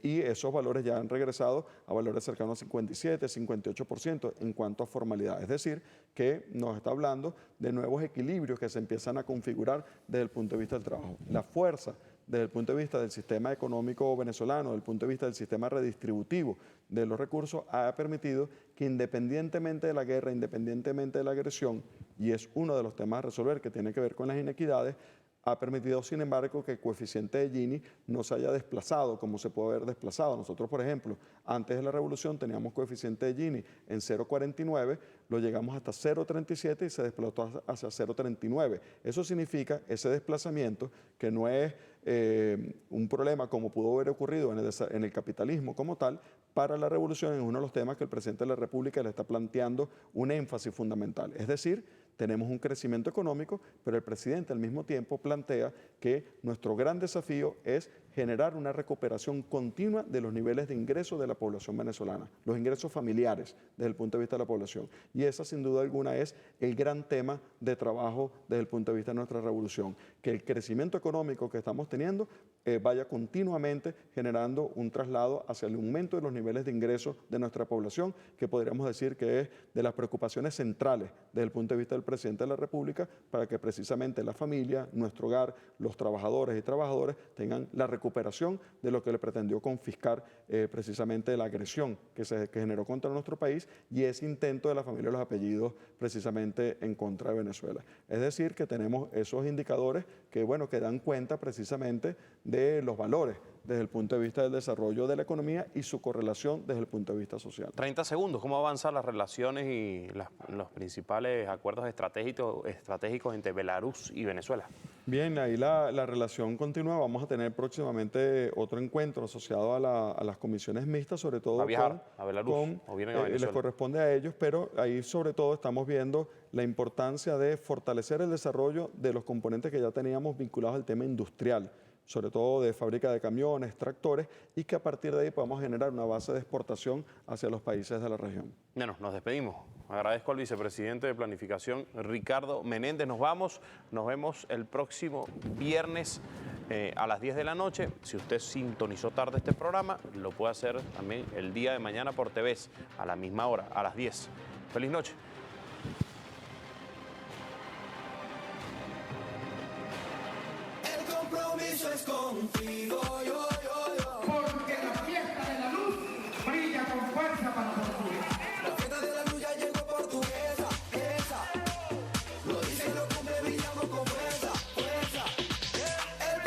y esos valores ya han regresado a valores cercanos a 57, 58% en cuanto a formalidad. Es decir, que nos está hablando de nuevos equilibrios que se empiezan a configurar desde el punto de vista del trabajo. La fuerza desde el punto de vista del sistema económico venezolano, desde el punto de vista del sistema redistributivo de los recursos, ha permitido que independientemente de la guerra, independientemente de la agresión, y es uno de los temas a resolver que tiene que ver con las inequidades, ha permitido, sin embargo, que el coeficiente de Gini no se haya desplazado como se puede haber desplazado. Nosotros, por ejemplo, antes de la revolución teníamos coeficiente de Gini en 0,49, lo llegamos hasta 0,37 y se desplazó hacia 0,39. Eso significa ese desplazamiento que no es un problema como pudo haber ocurrido en el capitalismo como tal. Para la revolución es uno de los temas que el presidente de la República le está planteando un énfasis fundamental. Es decir, tenemos un crecimiento económico, pero el presidente al mismo tiempo plantea que nuestro gran desafío es generar una recuperación continua de los niveles de ingresos de la población venezolana, los ingresos familiares desde el punto de vista de la población. Y esa sin duda alguna es el gran tema de trabajo desde el punto de vista de nuestra revolución, que el crecimiento económico que estamos teniendo vaya continuamente generando un traslado hacia el aumento de los niveles de ingresos de nuestra población, que podríamos decir que es de las preocupaciones centrales desde el punto de vista del presidente de la República, para que precisamente la familia, nuestro hogar, los trabajadores y trabajadoras tengan la recuperación de lo que le pretendió confiscar precisamente la agresión que generó contra nuestro país y ese intento de la familia de los apellidos precisamente en contra de Venezuela. Es decir, que tenemos esos indicadores que, bueno, que dan cuenta precisamente de los valores desde el punto de vista del desarrollo de la economía y su correlación desde el punto de vista social. 30 segundos, ¿cómo avanzan las relaciones y los principales acuerdos estratégicos entre Belarus y Venezuela? Bien, ahí la relación continúa. Vamos a tener próximamente otro encuentro asociado a las comisiones mixtas, sobre todo ¿Va a viajar a Belarus o vienen a Venezuela? Les corresponde a ellos, pero ahí sobre todo estamos viendo la importancia de fortalecer el desarrollo de los componentes que ya teníamos vinculados al tema industrial, sobre todo de fábrica de camiones, tractores, y que a partir de ahí podamos generar una base de exportación hacia los países de la región. Bueno, nos despedimos. Agradezco al vicepresidente de Planificación, Ricardo Menéndez. Nos vamos, nos vemos el próximo viernes a las 10 de la noche. Si usted sintonizó tarde este programa, lo puede hacer también el día de mañana por TVS, a la misma hora, a las 10. Feliz noche. Compromiso es contigo, Porque la fiesta de la luz brilla con fuerza para Portuguesa. la fiesta de la luz ya llegó portuguesa, esa. Lo dice y lo cumple, brillamos con fuerza, fuerza.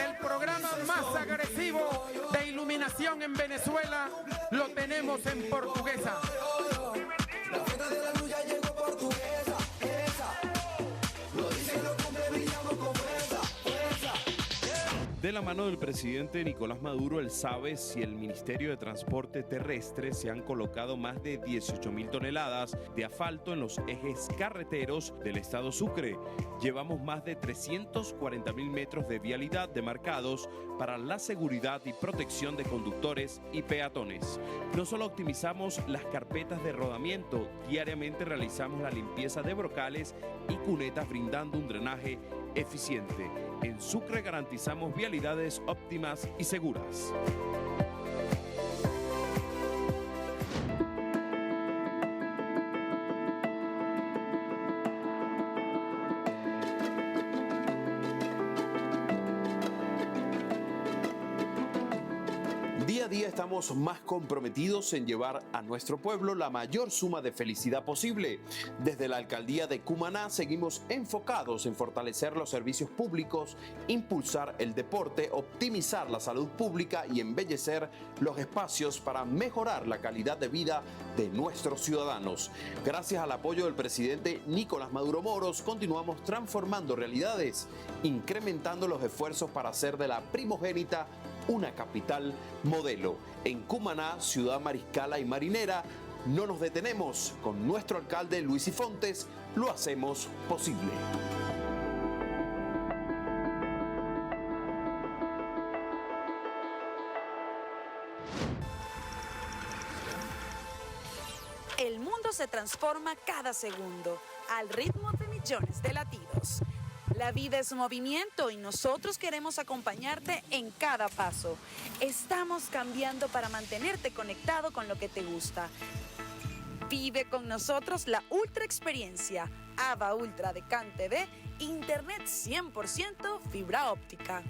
El programa más agresivo de iluminación en Venezuela lo tenemos en Portuguesa. La fiesta de la luz ya llegó portuguesa, esa. Lo dice y lo cumple, brillamos con fuerza, fuerza. De la mano del presidente Nicolás Maduro, el SABE y el Ministerio de Transporte Terrestre se han colocado más de 18.000 toneladas de asfalto en los ejes carreteros del estado Sucre. Llevamos más de 340.000 metros de vialidad demarcados para la seguridad y protección de conductores y peatones. No solo optimizamos las carpetas de rodamiento, diariamente realizamos la limpieza de brocales y cunetas brindando un drenaje eficiente. En Sucre garantizamos vialidades óptimas y seguras. Día a día estamos más comprometidos en llevar a nuestro pueblo la mayor suma de felicidad posible. Desde la alcaldía de Cumaná seguimos enfocados en fortalecer los servicios públicos, impulsar el deporte, optimizar la salud pública y embellecer los espacios para mejorar la calidad de vida de nuestros ciudadanos. Gracias al apoyo del presidente Nicolás Maduro Moros, continuamos transformando realidades, incrementando los esfuerzos para hacer de la primogénita una capital modelo. En Cumaná, ciudad mariscala y marinera, no nos detenemos. Con nuestro alcalde Luis Y. Fontes lo hacemos posible. El mundo se transforma cada segundo, al ritmo de millones de latidos. La vida es movimiento y nosotros queremos acompañarte en cada paso. Estamos cambiando para mantenerte conectado con lo que te gusta. Vive con nosotros la ultra experiencia AVA Ultra de CAN TV, internet 100% fibra óptica.